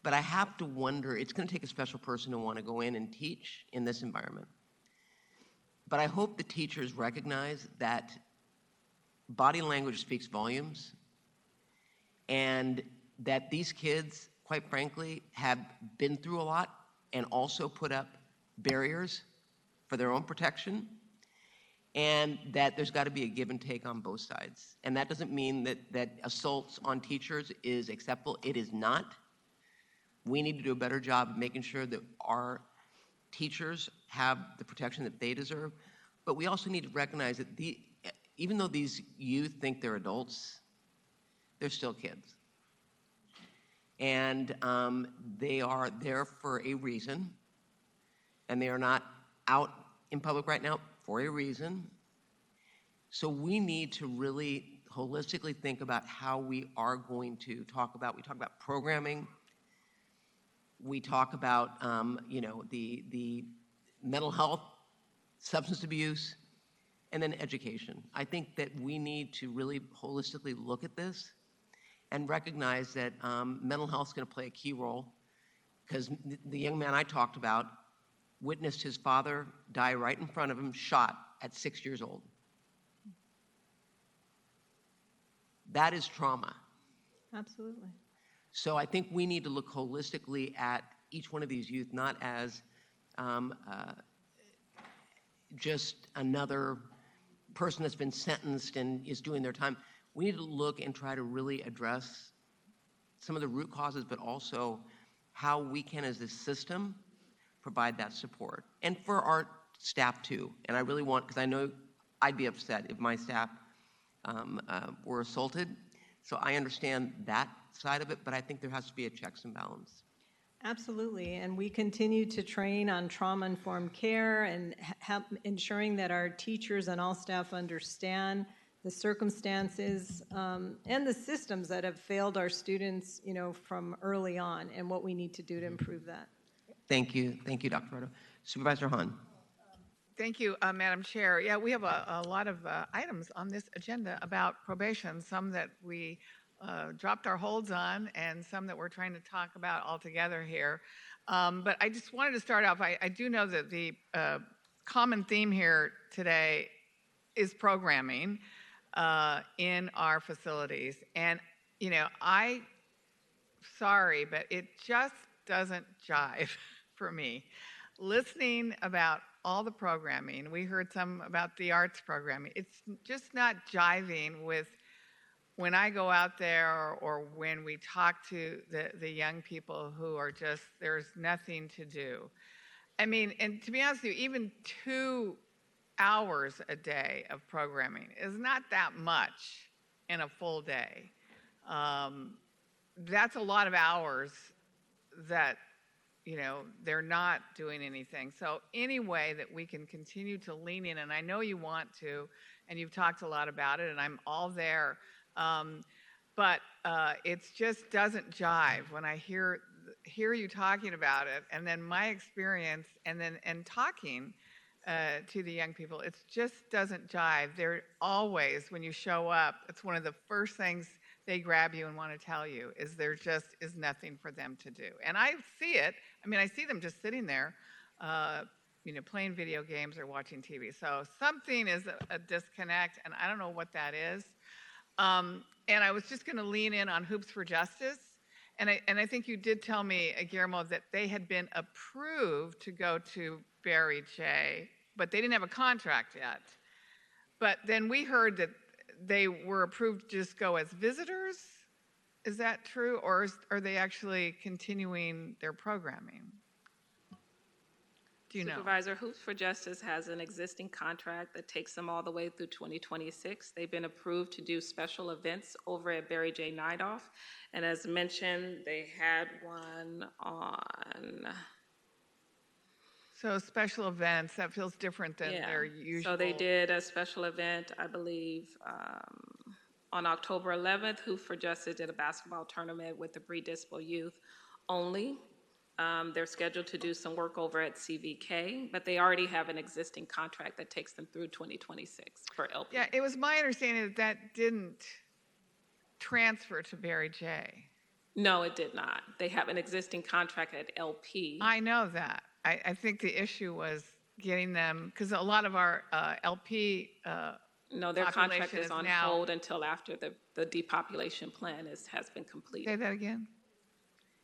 But I have to wonder, it's going to take a special person to want to go in and teach in this environment. But I hope the teachers recognize that body language speaks volumes, and that these kids, quite frankly, have been through a lot and also put up barriers for their own protection, and that there's got to be a give and take on both sides. And that doesn't mean that assaults on teachers is acceptable. It is not. We need to do a better job of making sure that our teachers have the protection that they deserve. But we also need to recognize that even though these youth think they're adults, they're still kids. And they are there for a reason, and they are not out in public right now for a reason. So we need to really holistically think about how we are going to we talk about programming, we talk about the mental health, substance abuse, and then education. I think that we need to really holistically look at this and recognize that mental health is going to play a key role, because the young man I talked about witnessed his father die right in front of him, shot at 6 years old. That is trauma. Absolutely. So I think we need to look holistically at each one of these youth, not as just another person that's been sentenced and is doing their time. We need to look and try to really address some of the root causes, but also how we can, as a system, provide that support. And for our staff too. And I really want, because I know I'd be upset if my staff were assaulted. So I understand that side of it, but I think there has to be a checks and balance. Absolutely, and we continue to train on trauma-informed care and ensuring that our teachers and all staff understand the circumstances and the systems that have failed our students, from early on, and what we need to do to improve that. Thank you, Dr. Furtado. Supervisor Hahn. Thank you, Madam Chair. Yeah, we have a lot of items on this agenda about probation, some that we dropped our holds on and some that we're trying to talk about all together here. But I just wanted to start off, I do know that the common theme here today is programming in our facilities. And, sorry, but it just doesn't jive for me. Listening about all the programming, we heard some about the arts programming, it's just not jiving with when I go out there or when we talk to the young people who are just, there's nothing to do. I mean, and to be honest with you, even 2 hours a day of programming is not that much in a full day. That's a lot of hours that, they're not doing anything. So any way that we can continue to lean in, and I know you want to, and you've talked a lot about it, and I'm all there, but it just doesn't jive when I hear you talking about it, and then my experience, and talking to the young people, it just doesn't jive. They're always, when you show up, it's one of the first things they grab you and want to tell you is there just is nothing for them to do. And I see it. I mean, I see them just sitting there, playing video games or watching TV. So something is a disconnect, and I don't know what that is. And I was just going to lean in on Hoops for Justice. And I think you did tell me, Guillermo, that they had been approved to go to Barry J., but they didn't have a contract yet. But then we heard that they were approved to just go as visitors. Is that true? Or are they actually continuing their programming? Do you know? Supervisor, Hoops for Justice has an existing contract that takes them all the way through 2026. They've been approved to do special events over at Barry J. Nightoff. And as mentioned, they had one on, So special events, that feels different than yeah. their usual. So they did a special event, I believe, on October 11th. Hoops for Justice did a basketball tournament with the Predispo youth only. They're scheduled to do some work over at CVK, but they already have an existing contract that takes them through 2026 for LP. Yeah, it was my understanding that that didn't transfer to Barry J. No, it did not. They have an existing contract at LP. I know that. I think the issue was getting them, because a lot of our LP No, their contract population is is on now- hold until after the depopulation plan has been Say completed. that again?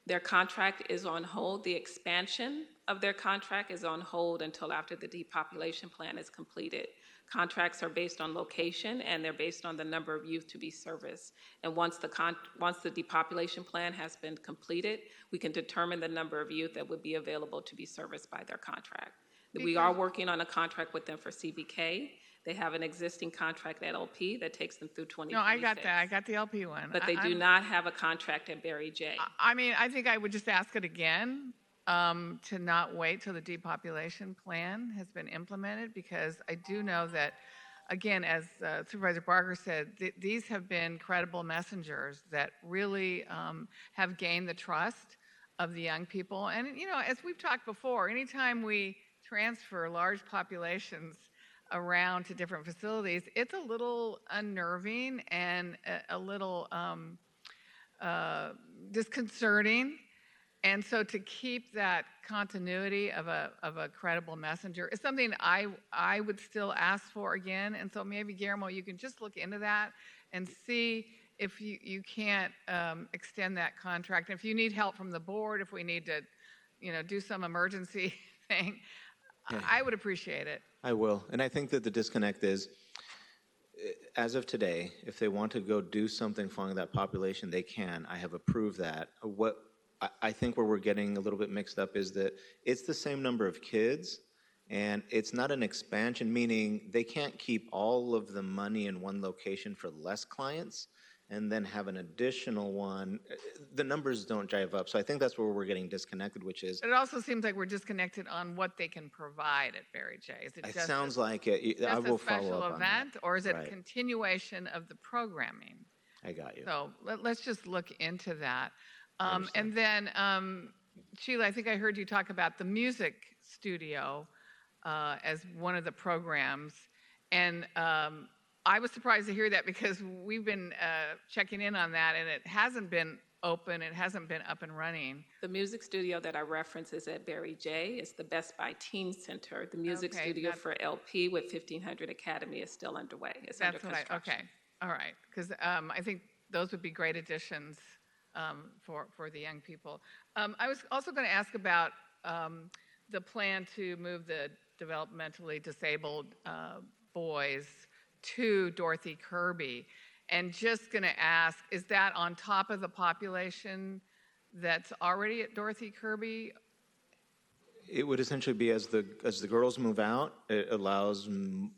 Their contract is on hold. The expansion of their contract is on hold until after the depopulation plan is completed. Contracts are based on location, and they're based on the number of youth to be serviced. And once the depopulation plan has been completed, we can determine the number of youth that would be available to be serviced by their contract. We are working on a contract with them for CBK. They have an existing contract at LP that takes them through 2026. No, I got that. I got the LP one. But they do not have a contract at Barry J. I mean, I think I would just ask it again, to not wait till the depopulation plan has been implemented, because I do know that, again, as Supervisor Barker said, these have been credible messengers that really have gained the trust of the young people. And, you know, as we've talked before, anytime we transfer large populations around to different facilities, it's a little unnerving and a little disconcerting. And so to keep that continuity of a credible messenger is something I would still ask for again. And so maybe, Guillermo, you can just look into that and see if you can't extend that contract. If you need help from the board, if we need to, you know, do some emergency thing, I would appreciate it. I will. And I think that the disconnect is, as of today, if they want to go do something following that population, they can. I have approved that. What I think where we're getting a little bit mixed up is that it's the same number of kids, and it's not an expansion, meaning they can't keep all of the money in one location for less clients and then have an additional one. The numbers don't jive up. So I think that's where we're getting disconnected, which is, But it also seems like we're disconnected on what they can provide at Barry J. Is it it just sounds like it. I just will a special follow up on that. event, or is it a Right. continuation of the programming? I got you. So let's just look into that. Understood. And then, Sheila, I think I heard you talk about the music studio as one of the programs. And I was surprised to hear that, because we've been checking in on that, and it hasn't been open, it hasn't been up and running. The music studio that I reference is at Barry J. It's the Best Buy Teen Center. The music Okay, studio that- for LP with 1500 Academy is still underway. It's under That's what construction. okay, all right. Because I think those would be great additions for the young people. I was also going to ask about the plan to move the developmentally disabled boys to Dorothy Kirby. And just going to ask, is that on top of the population that's already at Dorothy Kirby? It would essentially be as the girls move out, it allows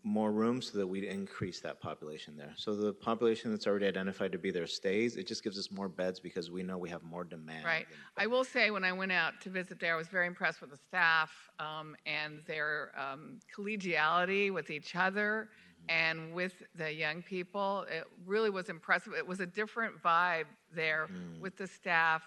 more room so that we increase that population there. So the population that's already identified to be there stays. It just gives us more beds because we know we have more demand. Right. I will say, when I went out to visit there, I was very impressed with the staff and their collegiality with each other and with the young people. It really was impressive. It was a different vibe there with the staff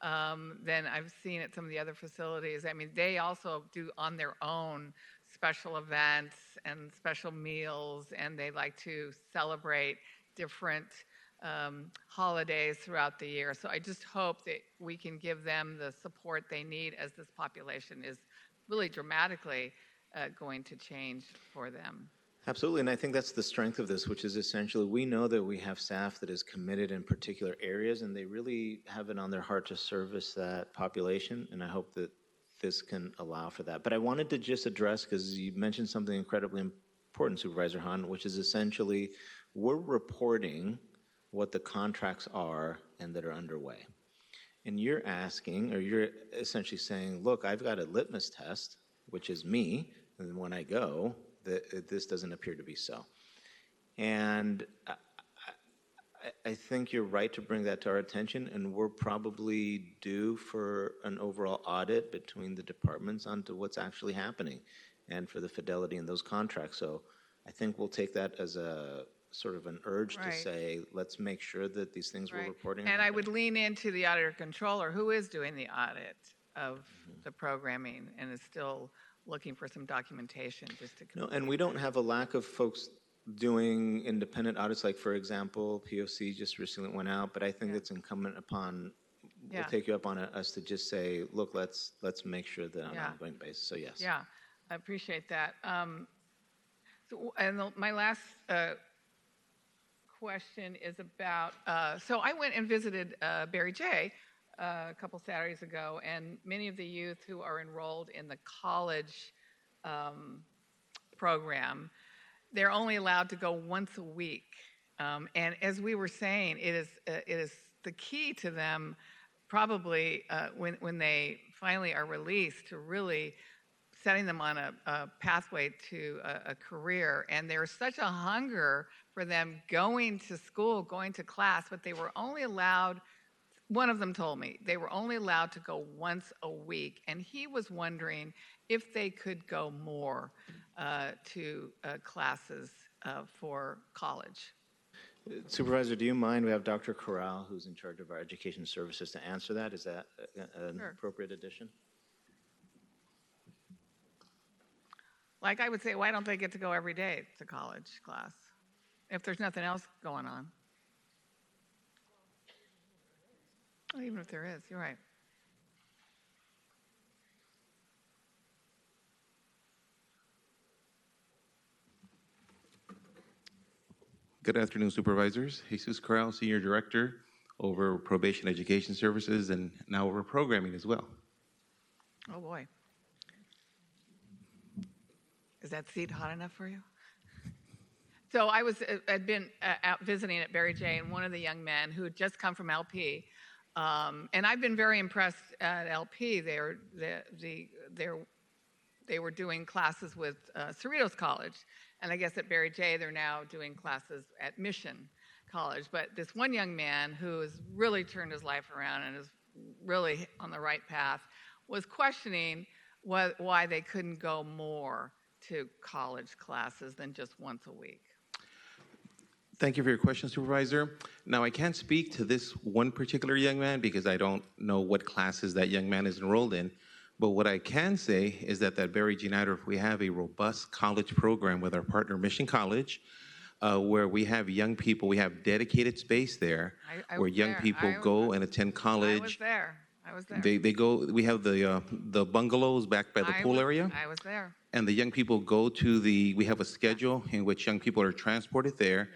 than I've seen at some of the other facilities. I mean, they also do on their own special events and special meals, and they like to celebrate different holidays throughout the year. So I just hope that we can give them the support they need, as this population is really dramatically going to change for them. Absolutely, and I think that's the strength of this, which is essentially we know that we have staff that is committed in particular areas, and they really have it on their heart to service that population, and I hope that this can allow for that. But I wanted to just address, because you mentioned something incredibly important, Supervisor Hahn, which is essentially we're reporting what the contracts are and that are underway. And you're asking, or you're essentially saying, look, I've got a litmus test which is me, and when I go, this doesn't appear to be so. And I think you're right to bring that to our attention, and we're probably due for an overall audit between the departments onto what's actually happening and for the fidelity in those contracts. So I think we'll take that as a sort of an urge to Right. say, let's make sure that these things we're Right. reporting And are I would lean into the auditor controller, who is doing the audit of Mm-hmm. the programming and is still looking for some documentation just to. No, and we don't have a lack of folks doing independent audits, like, for example, POC just recently went out, but I think Yeah. it's incumbent upon, we'll Yeah. take you up on it, us to just say, look, let's make sure that on an Yeah. ongoing basis, so yes. Yeah, I appreciate that. My last question is about, so I went and visited Barry J. A couple Saturdays ago, and many of the youth who are enrolled in the college program, they're only allowed to go once a week. And as we were saying, it is the key to them probably when they finally are released to really setting them on a pathway to a career. And there's such a hunger for them going to school, going to class, but they were only allowed, one of them told me, they were only allowed to go once a week. And he was wondering if they could go more to classes for college. Supervisor, do you mind? We have Dr. Corral, who's in charge of our education services, to answer that. Is that an Sure. appropriate addition? Like I would say, why don't they get to go every day to college class if there's nothing else going on? Well, even if there is, you're right. Good afternoon, Supervisors. Jesus Corral, Senior Director over Probation Education Services, and now over programming as well. Oh, boy. Is that seat hot enough for you? So I'd been out visiting at Barry J, and one of the young men who had just come from LP, and I've been very impressed at LP. They were doing classes with Cerritos College, and I guess at Barry J they're now doing classes at Mission College. But this one young man who has really turned his life around and is really on the right path was questioning why they couldn't go more to college classes than just once a week. Thank you for your question, Supervisor. Now, I can't speak to this one particular young man because I don't know what classes that young man is enrolled in. But what I can say is that at Barry G. Nider, we have a robust college program with our partner Mission College, where we have young people, we have dedicated space there I where was young there. people go and attend college. I was there. They go, we have the bungalows back by the pool area. I was there. And the young people go to we have a schedule in which young people are transported there.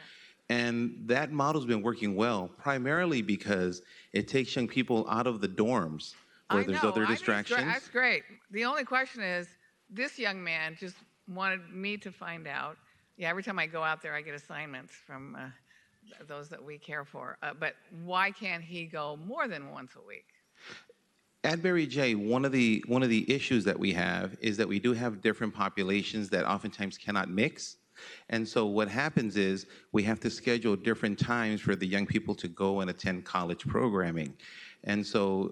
And that model's been working well, primarily because it takes young people out of the dorms where there's other distractions. That's great. The only question is, this young man just wanted me to find out. Yeah, every time I go out there, I get assignments from those that we care for. But why can't he go more than once a week? At Barry J, one of the issues that we have is that we do have different populations that oftentimes cannot mix. And so what happens is we have to schedule different times for the young people to go and attend college programming. And so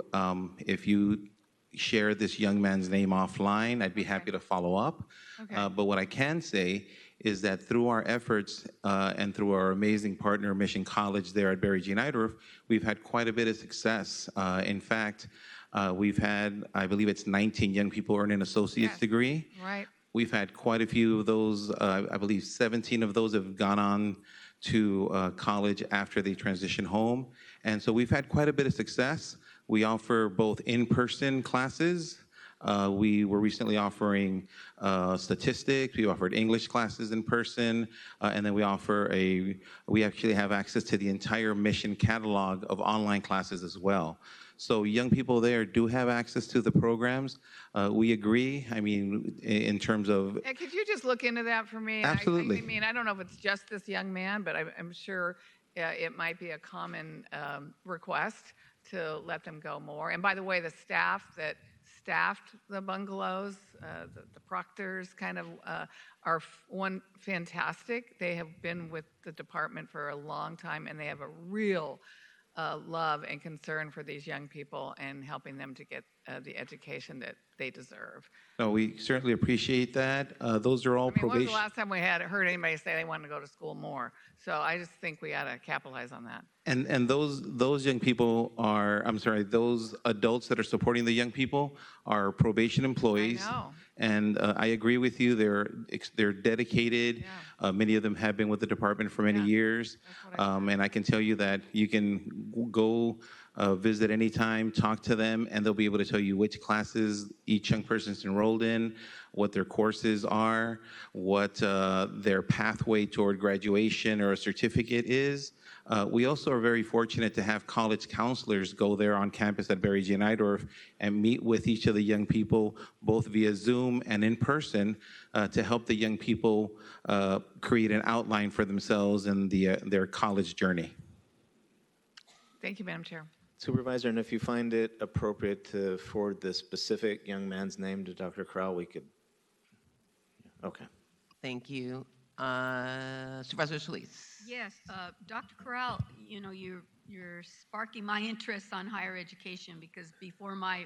if you share this young man's name offline, I'd be happy to follow up. Okay. But what I can say is that through our efforts and through our amazing partner, Mission College there at Barry G. Nider, we've had quite a bit of success. In fact, we've had, I believe it's 19 young people earn an associate's degree. Right. We've had quite a few of those. I believe 17 of those have gone on to college after they transition home. And so we've had quite a bit of success. We offer both in-person classes. We were recently offering statistics. We offered English classes in person. And then we actually have access to the entire Mission catalog of online classes as well. So young people there do have access to the programs. We agree. I mean, in terms of... And could you just look into that for me? Absolutely. I mean, I don't know if it's just this young man, but I'm sure it might be a common request to let them go more. And by the way, the staff that staffed the bungalows. The proctors kind of are one fantastic. They have been with the department for a long time, and they have a real love and concern for these young people and helping them to get the education that they deserve. No, we certainly appreciate that. Those are all I mean, when was the probation. last time we had heard anybody say they wanted to go to school more? So I just think we ought to capitalize on that. And those young people are, I'm sorry, those adults that are supporting the young people are probation employees. I know. And I agree with you. They're dedicated. Yeah. Many of them have been with the department for many Yeah, years. that's what I And I can tell you that you can go visit anytime, talk to them, and they'll be able to tell you which classes each young person's enrolled in, what their courses are, what their pathway toward graduation or a certificate is. We also are very fortunate to have college counselors go there on campus at Barry J. Nidorf and meet with each of the young people, both via Zoom and in person, to help the young people create an outline for themselves in their college journey. Thank you, Madam Chair. Supervisor, and if you find it appropriate to forward the specific young man's name to Dr. Corral, we could. Okay. Thank you. Supervisor Solis. Yes, Dr. Corral, you know, you're sparking my interest on higher education because before my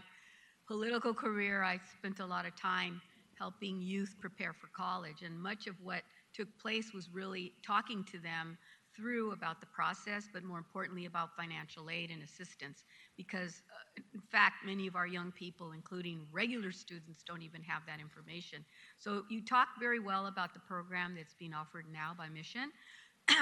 political career, I spent a lot of time helping youth prepare for college, and much of what took place was really talking to them through about the process, but more importantly about financial aid and assistance, because in fact, many of our young people, including regular students, don't even have that information. So you talked very well about the program that's being offered now by Mission.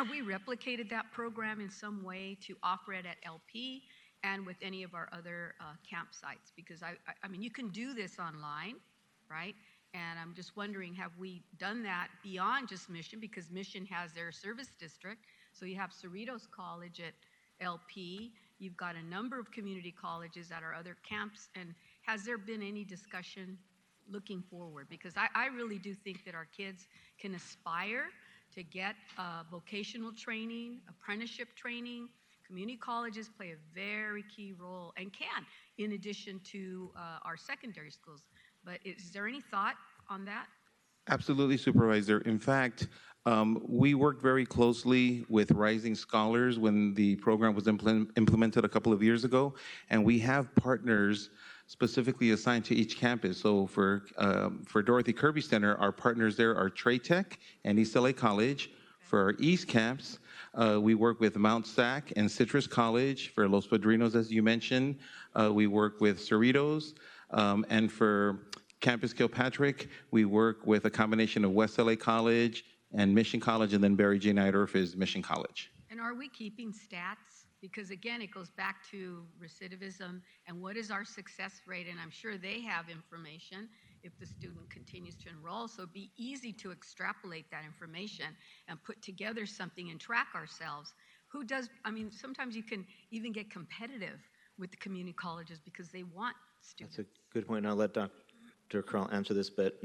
We replicated that program in some way to offer it at LP and with any of our other campsites, because I mean, you can do this online, right? And I'm just wondering, have we done that beyond just Mission, because Mission has their service district. So you have Cerritos College at LP. You've got a number of community colleges at our other camps. And has there been any discussion looking forward? Because I really do think that our kids can aspire to get vocational training, apprenticeship training. Community colleges play a very key role and can, in addition to our secondary schools. But is there any thought on that? Absolutely, Supervisor. In fact, we worked very closely with Rising Scholars when the program was implemented a couple of years ago, and we have partners specifically assigned to each campus. So for Dorothy Kirby Center, our partners there are Trey Tech and East LA College. For our East camps, we work with Mount Sac and Citrus College. For Los Padrinos, as you mentioned, we work with Cerritos. And for Campus Kilpatrick, we work with a combination of West LA College and Mission College, and then Barry J. Nidorf is Mission College. And are we keeping stats? Because again, it goes back to recidivism and what is our success rate? And I'm sure they have information if the student continues to enroll. So it'd be easy to extrapolate that information and put together something and track ourselves. Who does, I mean, sometimes you can even get competitive with the community colleges because they want students. That's a good point. I'll let Dr. Corral answer this, but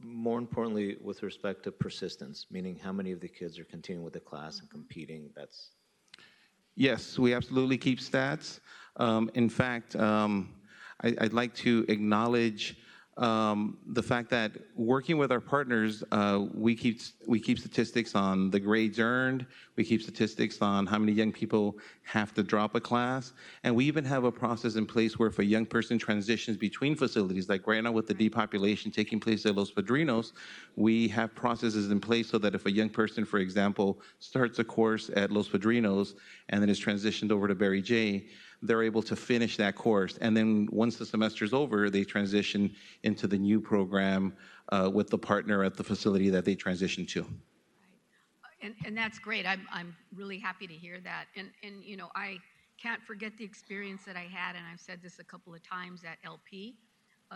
more importantly, with respect to persistence, meaning how many of the kids are continuing with the class and competing, that's... Yes, we absolutely keep stats. In fact, I'd like to acknowledge the fact that working with our partners, we keep statistics on the grades earned. We keep statistics on how many young people have to drop a class. And we even have a process in place where if a young person transitions between facilities, like right now with the depopulation taking place at Los Padrinos, we have processes in place so that if a young person, for example, starts a course at Los Padrinos and then is transitioned over to Barry J., they're able to finish that course. And then once the semester's over, they transition into the new program with the partner at the facility that they transition to. And that's great. I'm really happy to hear that. And you know, I can't forget the experience that I had, and I've said this a couple of times at LP.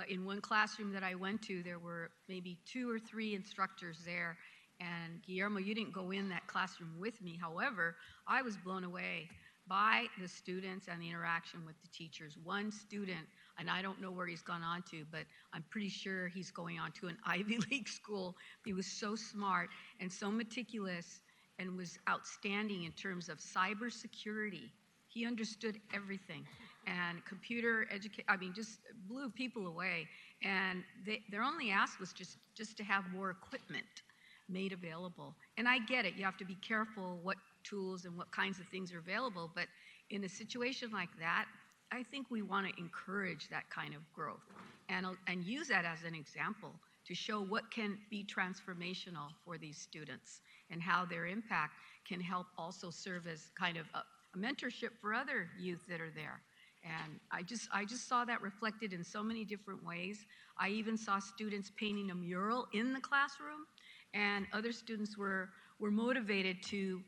In one classroom that I went to, there were maybe 2 or 3 instructors there. And Guillermo, you didn't go in that classroom with me. However, I was blown away by the students and the interaction with the teachers. One student, and I don't know where he's gone on to, but I'm pretty sure he's going on to an Ivy League school. He was so smart and so meticulous and was outstanding in terms of cybersecurity. He understood everything. And computer education, I mean, just blew people away. And their only ask was just to have more equipment made available. And I get it, you have to be careful what tools and what kinds of things are available, but in a situation like that, I think we want to encourage that kind of growth and use that as an example to show what can be transformational for these students and how their impact can help also serve as kind of a mentorship for other youth that are there. And I just saw that reflected in so many different ways. I even saw students painting a mural in the classroom, and other students were motivated to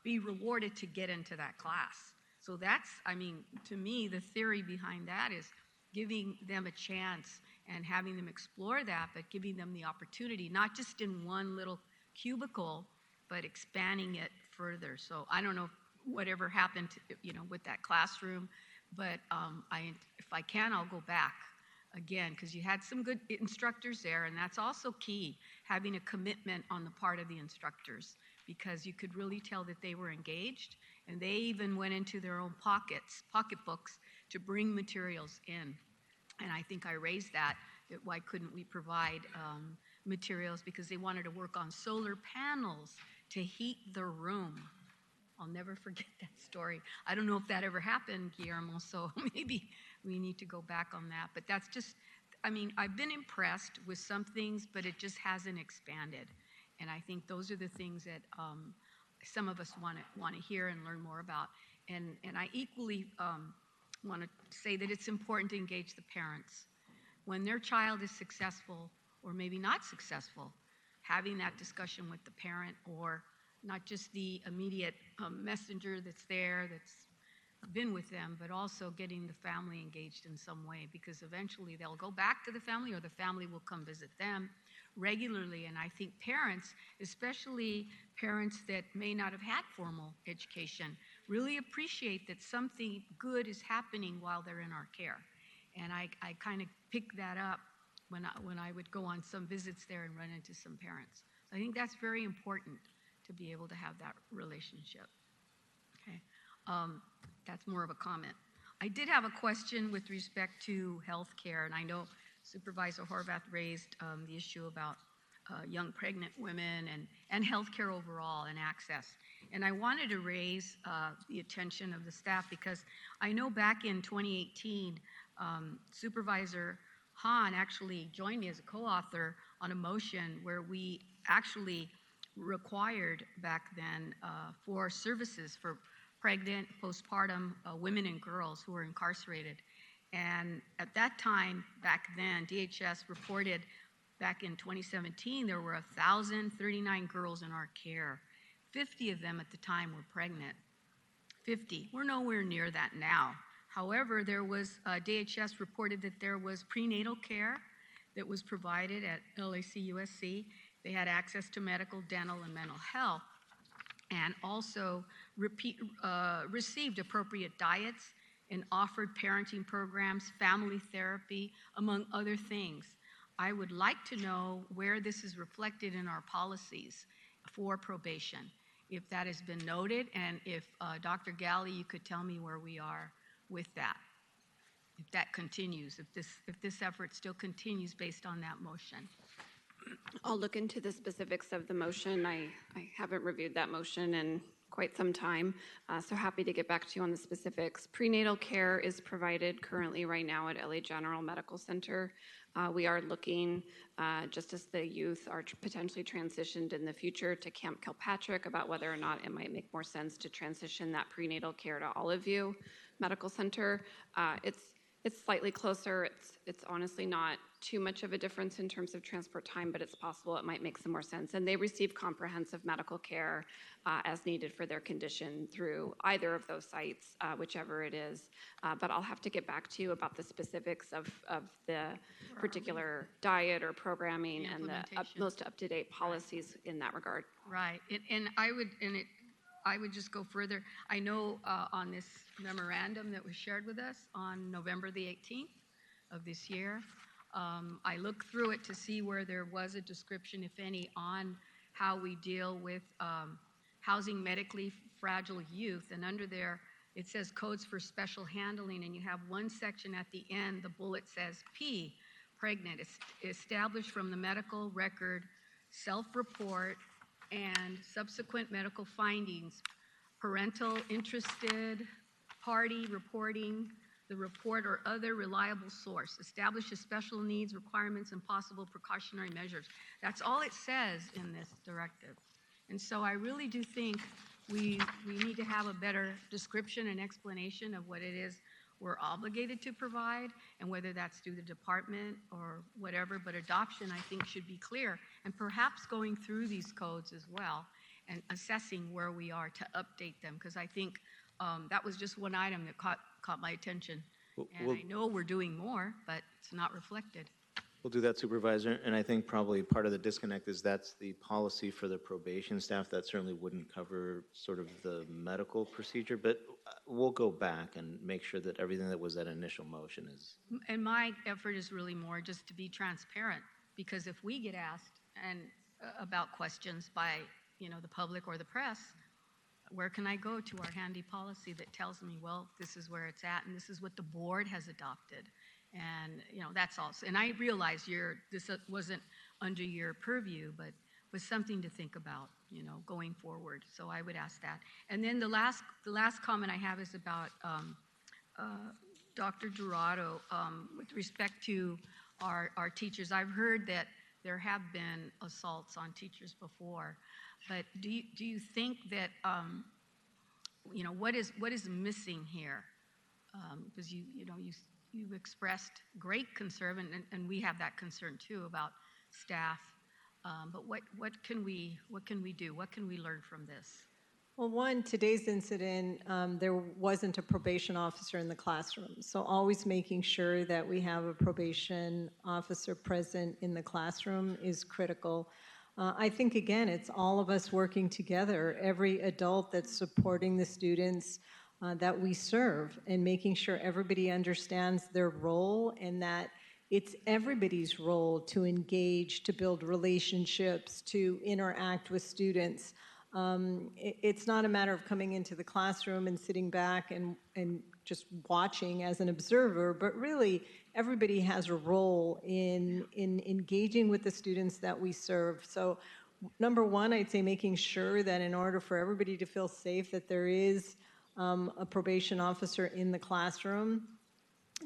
be rewarded to get into that class. So that's, I mean, to me, the theory behind that is giving them a chance and having them explore that, but giving them the opportunity, not just in one little cubicle, but expanding it further. So I don't know whatever happened, with that classroom, but if I can, I'll go back again, because you had some good instructors there, and that's also key, having a commitment on the part of the instructors, because you could really tell that they were engaged, and they even went into their own pocketbooks to bring materials in. And I think I raised that why couldn't we provide materials, because they wanted to work on solar panels to heat the room. I'll never forget that story. I don't know if that ever happened, Guillermo, so maybe we need to go back on that. But that's just, I mean, I've been impressed with some things, but it just hasn't expanded. And I think those are the things that some of us want to hear and learn more about. And I equally want to say that it's important to engage the parents. When their child is successful or maybe not successful, having that discussion with the parent, or not just the immediate messenger that's there that's been with them, but also getting the family engaged in some way, because eventually they'll go back to the family or the family will come visit them regularly. And I think parents, especially parents that may not have had formal education, really appreciate that something good is happening while they're in our care. And I kind of picked that up when I would go on some visits there and run into some parents. So I think that's very important, to be able to have that relationship. Okay, that's more of a comment. I did have a question with respect to healthcare, and I know Supervisor Horvath raised the issue about young pregnant women and healthcare overall and access. And I wanted to raise the attention of the staff, because I know back in 2018, Supervisor Hahn actually joined me as a co-author on a motion where we actually required back then for services for pregnant, postpartum women and girls who were incarcerated. And at that time, back then, DHS reported back in 2017, there were 1,039 girls in our care. 50 of them at the time were pregnant. 50. We're nowhere near that now. However, there was, DHS reported that there was prenatal care that was provided at LAC USC. They had access to medical, dental, and mental health, and also received appropriate diets and offered parenting programs, family therapy, among other things. I would like to know where this is reflected in our policies for probation, if that has been noted, and if Dr. Galley, you could tell me where we are with that, if that continues, if this effort still continues based on that motion. I'll look into the specifics of the motion. I haven't reviewed that motion in quite some time, so happy to get back to you on the specifics. Prenatal care is provided currently right now at LA General Medical Center. We are looking, just as the youth are potentially transitioned in the future, to Camp Kilpatrick, about whether or not it might make more sense to transition that prenatal care to Olive View Medical Center. It's slightly closer. It's honestly not too much of a difference in terms of transport time, but it's possible it might make some more sense. And they receive comprehensive medical care as needed for their condition through either of those sites, whichever it is. But I'll have to get back to you about the specifics of the particular diet or programming and the most up-to-date policies in that regard. Right, and I would just go further. I know on this memorandum that was shared with us on November the 18th of this year, I looked through it to see where there was a description, if any, on how we deal with housing medically fragile youth. And under there, it says codes for special handling, and you have one section at the end, the bullet says P, pregnant, established from the medical record, self-report, and subsequent medical findings, parental interested party reporting the report or other reliable source, establishes special needs, requirements, and possible precautionary measures. That's all it says in this directive. And so I really do think we need to have a better description and explanation of what it is we're obligated to provide, and whether that's through the department or whatever, but adoption, I think, should be clear. And perhaps going through these codes as well and assessing where we are to update them, because I think that was just one item that caught my attention. And I know we're doing more, but it's not reflected. We'll do that, Supervisor. And I think probably part of the disconnect is that's the policy for the probation staff. That certainly wouldn't cover sort of the medical procedure, but we'll go back and make sure that everything that was that initial motion is. And my effort is really more just to be transparent, because if we get asked and about questions by, the public or the press, where can I go to our handy policy that tells me, well, this is where it's at and this is what the board has adopted. And, that's all. And I realize this wasn't under your purview, but was something to think about, going forward. So I would ask that. And then the last comment I have is about Dr. Dorado, with respect to our teachers. I've heard that there have been assaults on teachers before, but do you think that, what is missing here? Because you've expressed great concern, and we have that concern too about staff. But what can we do? What can we learn from this? Well, one, today's incident, there wasn't a probation officer in the classroom. So always making sure that we have a probation officer present in the classroom is critical. I think, again, it's all of us working together, every adult that's supporting the students that we serve, and making sure everybody understands their role, and that it's everybody's role to engage, to build relationships, to interact with students. It's not a matter of coming into the classroom and sitting back and just watching as an observer, but really everybody has a role in engaging with the students that we serve. So number one, I'd say making sure that in order for everybody to feel safe, that there is a probation officer in the classroom,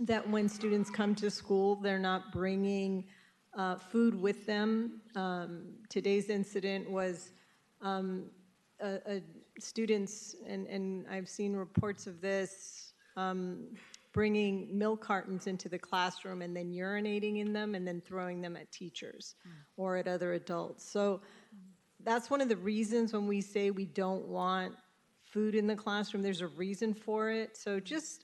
that when students come to school, they're not bringing food with them. Today's incident was students, and I've seen reports of this, bringing milk cartons into the classroom and then urinating in them and then throwing them at teachers or at other adults. So that's one of the reasons when we say we don't want food in the classroom, there's a reason for it. So just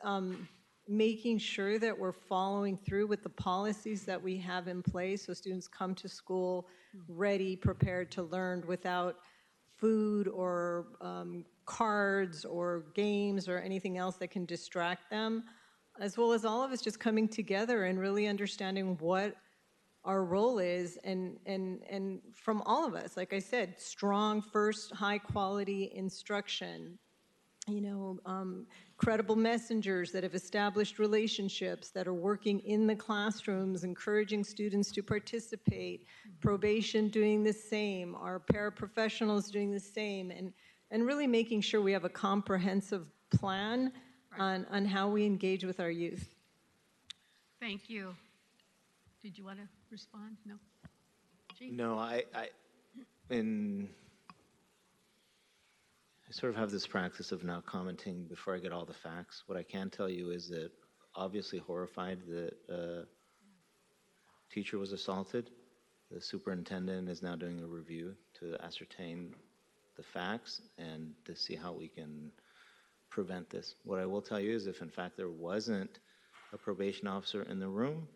making sure that we're following through with the policies that we have in place so students come to school ready, prepared to learn without food or cards or games or anything else that can distract them, as well as all of us just coming together and really understanding what our role is, and from all of us, like I said, strong first, high quality instruction, credible messengers that have established relationships, that are working in the classrooms, encouraging students to participate, probation doing the same, our paraprofessionals doing the same, and really making sure we have a comprehensive plan on how we engage with our youth. Thank you. Did you want to respond? No? Chief? No, I sort of have this practice of not commenting before I get all the facts. What I can tell you is that obviously horrified that a teacher was assaulted. The superintendent is now doing a review to ascertain the facts and to see how we can prevent this. What I will tell you is if in fact there wasn't a probation officer in the room,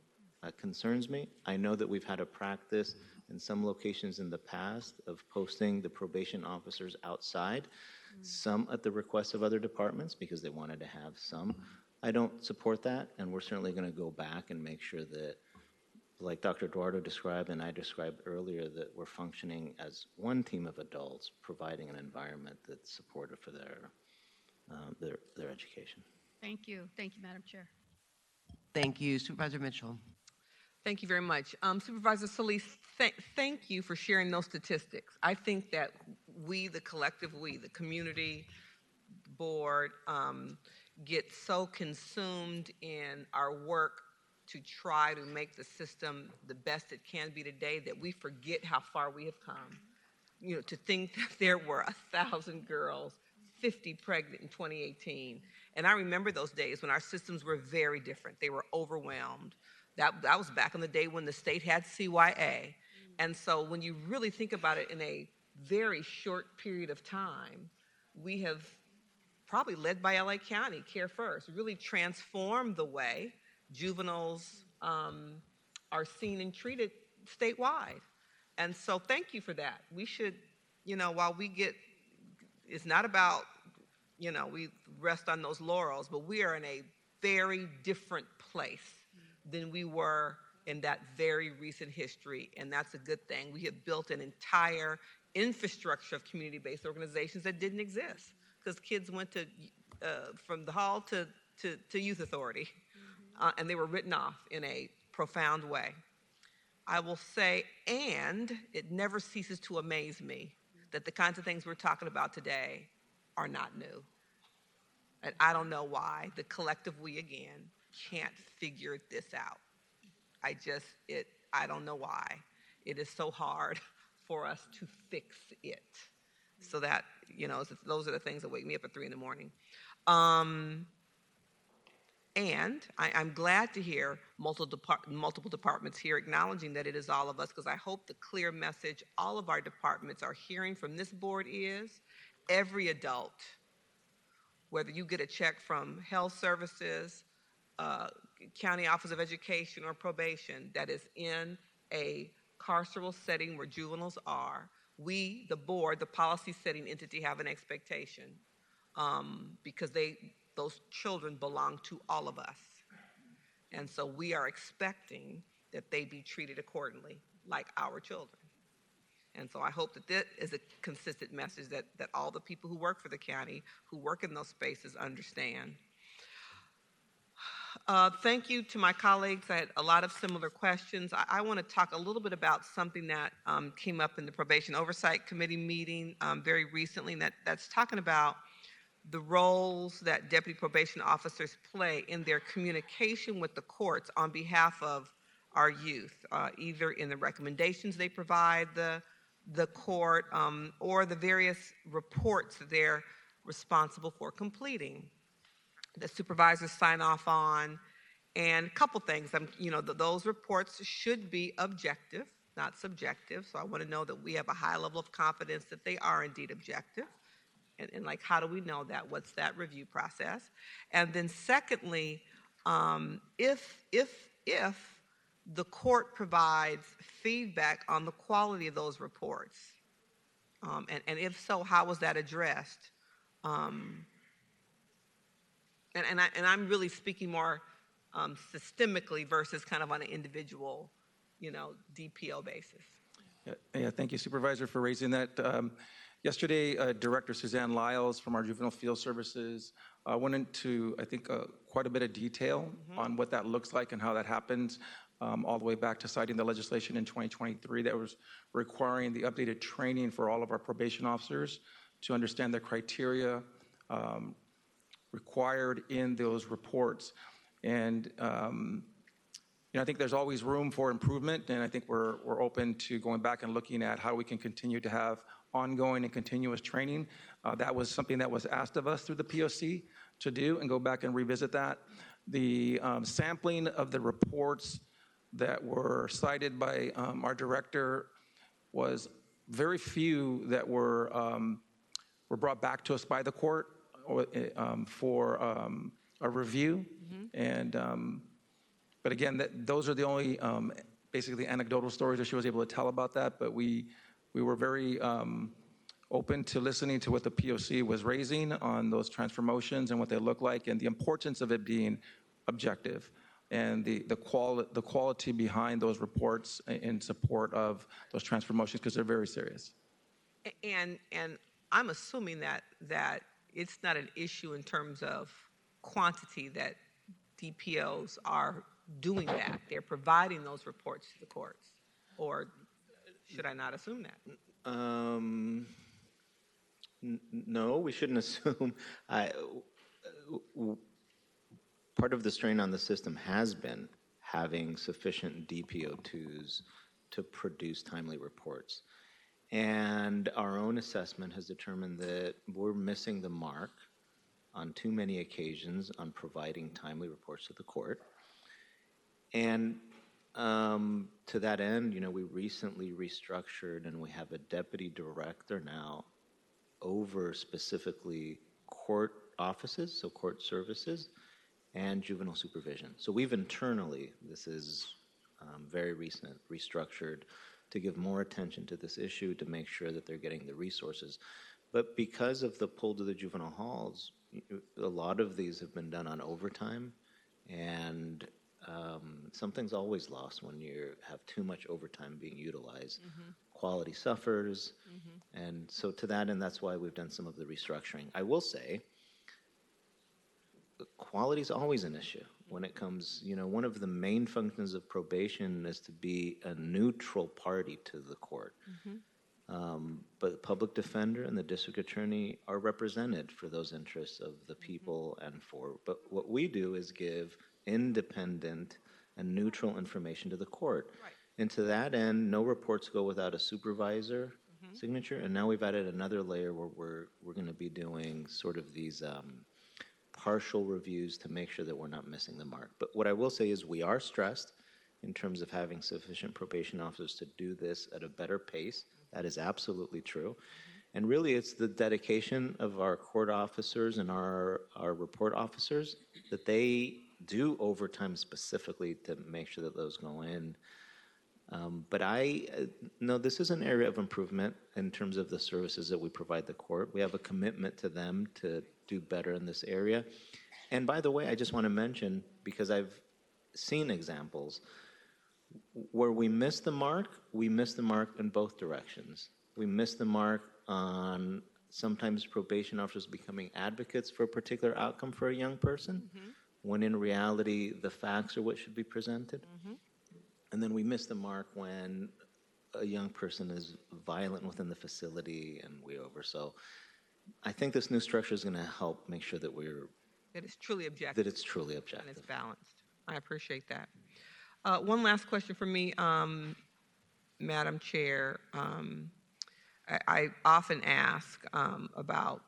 that concerns me. I know that we've had a practice in some locations in the past of posting the probation officers outside, some at the request of other departments because they wanted to have some. I don't support that, and we're certainly going to go back and make sure that, like Dr. Eduardo described and I described earlier, that we're functioning as one team of adults, providing an environment that's supportive for their education. Thank you. Thank you, Madam Chair. Thank you. Supervisor Mitchell. Thank you very much. Supervisor Solis, thank you for sharing those statistics. I think that we, the collective we, the community board, get so consumed in our work to try to make the system the best it can be today that we forget how far we have come. You know, to think that there were 1,000 girls, 50 pregnant in 2018. And I remember those days when our systems were very different. They were overwhelmed. That was back in the day when the state had CYA. And so when you really think about it in a very short period of time, we have, probably led by LA County, Care First, really transformed the way juveniles are seen and treated statewide. And so thank you for that. We should, while it's not about, we rest on those laurels, but we are in a very different place than we were in that very recent history, and that's a good thing. We have built an entire infrastructure of community-based organizations that didn't exist because kids went to from the hall to youth authority, and they were written off in a profound way. I will say, and it never ceases to amaze me that the kinds of things we're talking about today are not new. And I don't know why the collective we again can't figure this out. I don't know why. It is so hard for us to fix it. So that, those are the things that wake me up at 3 a.m. And I'm glad to hear multiple departments here acknowledging that it is all of us, because I hope the clear message all of our departments are hearing from this board is every adult, whether you get a check from health services, county office of education, or probation, that is in a carceral setting where juveniles are, we, the board, the policy setting entity, have an expectation because those children belong to all of us. And so we are expecting that they be treated accordingly, like our children. And so I hope that this is a consistent message that all the people who work for the county, who work in those spaces, understand. Thank you to my colleagues. I had a lot of similar questions. I want to talk a little bit about something that came up in the Probation Oversight Committee meeting very recently, and that's talking about the roles that deputy probation officers play in their communication with the courts on behalf of our youth, either in the recommendations they provide the court or the various reports that they're responsible for completing. The supervisors sign off on, and a couple things. Those reports should be objective, not subjective. So I want to know that we have a high level of confidence that they are indeed objective. And like, how do we know that? What's that review process? And then secondly, if the court provides feedback on the quality of those reports, and if so, how was that addressed? And I'm really speaking more systemically versus kind of on an individual, DPO basis. Yeah, thank you, Supervisor, for raising that. Yesterday, Director Suzanne Lyles from our Juvenile Field Services went into, I think, quite a bit of detail on what that looks like and how that happens, all the way back to citing the legislation in 2023 that was requiring the updated training for all of our probation officers to understand the criteria required in those reports. And I think there's always room for improvement, and I think we're open to going back and looking at how we can continue to have ongoing and continuous training. That was something that was asked of us through the POC to do, and go back and revisit that. The sampling of the reports that were cited by our director was very few that were brought back to us by the court for a review. And but again, those are the only basically anecdotal stories that she was able to tell about that. But we were very open to listening to what the POC was raising on those transfer motions and what they look like, and the importance of it being objective, and the quality behind those reports in support of those transfer motions, because they're very serious. And I'm assuming that it's not an issue in terms of quantity that DPOs are doing that. They're providing those reports to the courts. Or should I not assume that? No, we shouldn't assume. Part of the strain on the system has been having sufficient DPO2s to produce timely reports. And our own assessment has determined that we're missing the mark on too many occasions on providing timely reports to the court. And to that end, we recently restructured and we have a deputy director now over specifically court offices, so court services, and juvenile supervision. So we've internally, this is very recent, restructured to give more attention to this issue, to make sure that they're getting the resources. But because of the pull to the juvenile halls, a lot of these have been done on overtime, and something's always lost when you have too much overtime being utilized. Quality suffers, and so to that end, that's why we've done some of the restructuring. I will say, quality is always an issue when it comes, one of the main functions of probation is to be a neutral party to the court. But the public defender and the district attorney are represented for those interests of the people but what we do is give independent and neutral information to the court. Right. And to that end, no reports go without a supervisor signature, and now we've added another layer where we're going to be doing sort of these partial reviews to make sure that we're not missing the mark. But what I will say is we are stressed in terms of having sufficient probation officers to do this at a better pace. That is absolutely true. And really, it's the dedication of our court officers and our report officers that they do overtime specifically to make sure that those go in. But no, this is an area of improvement in terms of the services that we provide the court. We have a commitment to them to do better in this area. And by the way, I just want to mention, because I've seen examples where we miss the mark in both directions. We miss the mark on sometimes probation officers becoming advocates for a particular outcome for a young person, when in reality, the facts are what should be presented. And then we miss the mark when a young person is violent within the facility and So I think this new structure is going to help make sure that That it's truly objective. that it's truly And objective. it's balanced. I appreciate that. One last question for me, Madam Chair. I often ask about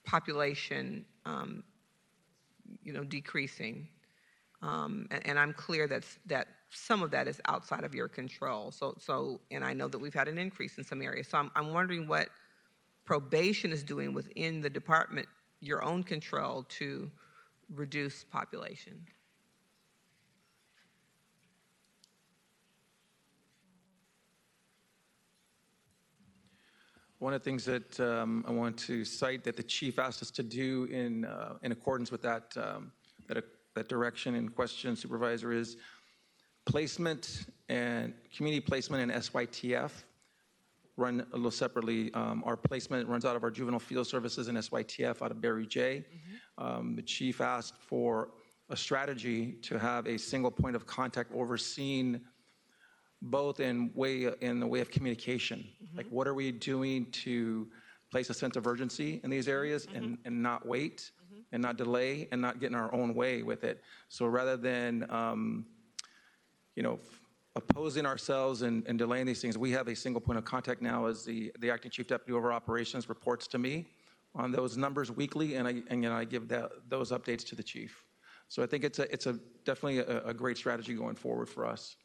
population, decreasing, and I'm clear that some of that is outside of your control. And I know that we've had an increase in some areas. So I'm wondering what probation is doing within the department, your own control, to reduce population. One of the things that I want to cite that the chief asked us to do in accordance with that direction in question, Supervisor, is placement and community placement and SYTF run a little separately. Our placement runs out of our juvenile field services and SYTF out of Barry J. The chief asked for a strategy to have a single point of contact overseen both in the way of communication. Like, what are we doing to place a sense of urgency in these areas and not wait and not delay and not get in our own way with it. So rather than, opposing ourselves and delaying these things, we have a single point of contact now as the acting chief deputy over operations reports to me on those numbers weekly, and I give those updates to the chief. So I think it's definitely a great strategy going forward for us.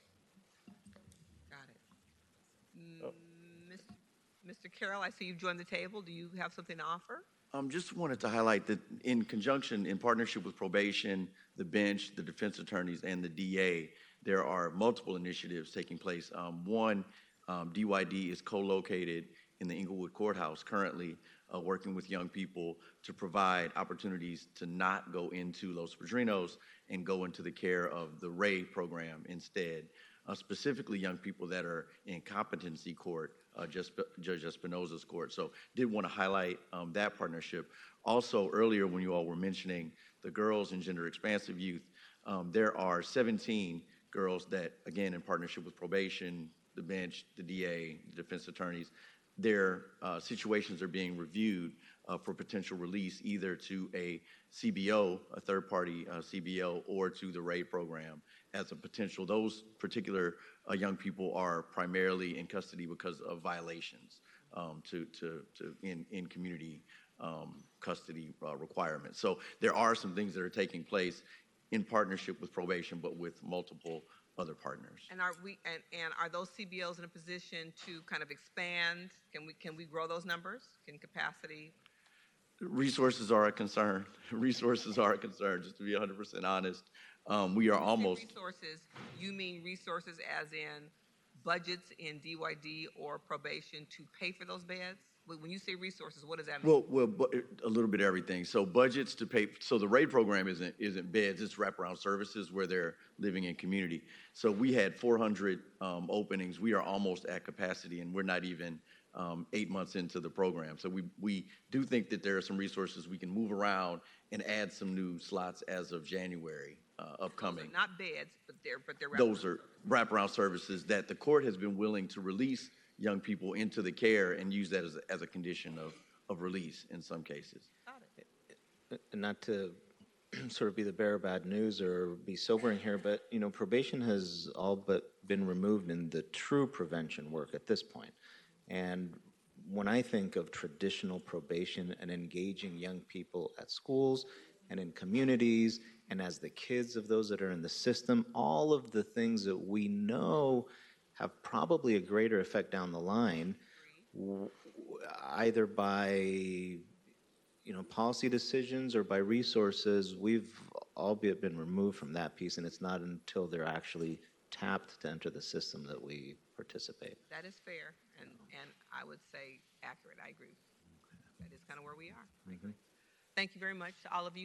Mr. Carroll, I see you've joined the table. Do you have something to offer? Just wanted to highlight that in conjunction, in partnership with probation, the bench, the defense attorneys, and the DA, there are multiple initiatives taking place. One, DYD is co-located in the Inglewood Courthouse currently, working with young people to provide opportunities to not go into Los Padrinos and go into the care of the RAY program instead. specifically young people that are in competency court, Judge Espinoza's court. So did want to highlight that partnership. Also, earlier when you all were mentioning the girls and gender expansive youth, there are 17 girls that, again, in partnership with probation, the bench, the DA, the defense attorneys, their situations are being reviewed for potential release either to a CBO, a third-party CBO, or to the RAID program as a potential. Those particular young people are primarily in custody because of violations in community custody requirements. So there are some things that are taking place in partnership with probation, but with multiple other partners. And are those CBOs in a position to kind of expand? Can we grow those numbers? Can capacity? Resources are a concern. Resources are a concern, just to be 100% honest. We are almost. Resources, you mean resources as in budgets in DYD or probation to pay for those beds? When you say resources, what does that mean? Well, a little bit of everything. So budgets to pay. So the RAID program isn't beds; it's wraparound services where they're living in community. So we had 400 openings. We are almost at capacity, and we're not even 8 months into the program. So we do think that there are some resources we can move around and add some new slots as of January upcoming. Those are not beds, but they're Those are wraparound services that the court has been willing to release young people into the care and use that as a condition of release in some cases. And not to sort of be the bearer of bad news or be sobering here, but probation has all but been removed in the true prevention work at this point. And when I think of traditional probation and engaging young people at schools and in communities and as the kids of those that are in the system, all of the things that we know have probably a greater effect down the line, either by policy decisions or by resources, we've albeit been removed from that piece, and it's not until they're actually tapped to enter the system that we participate. That is fair, and I would say accurate. I agree. That is kind of where we are. I agree. Thank you very much to all of you.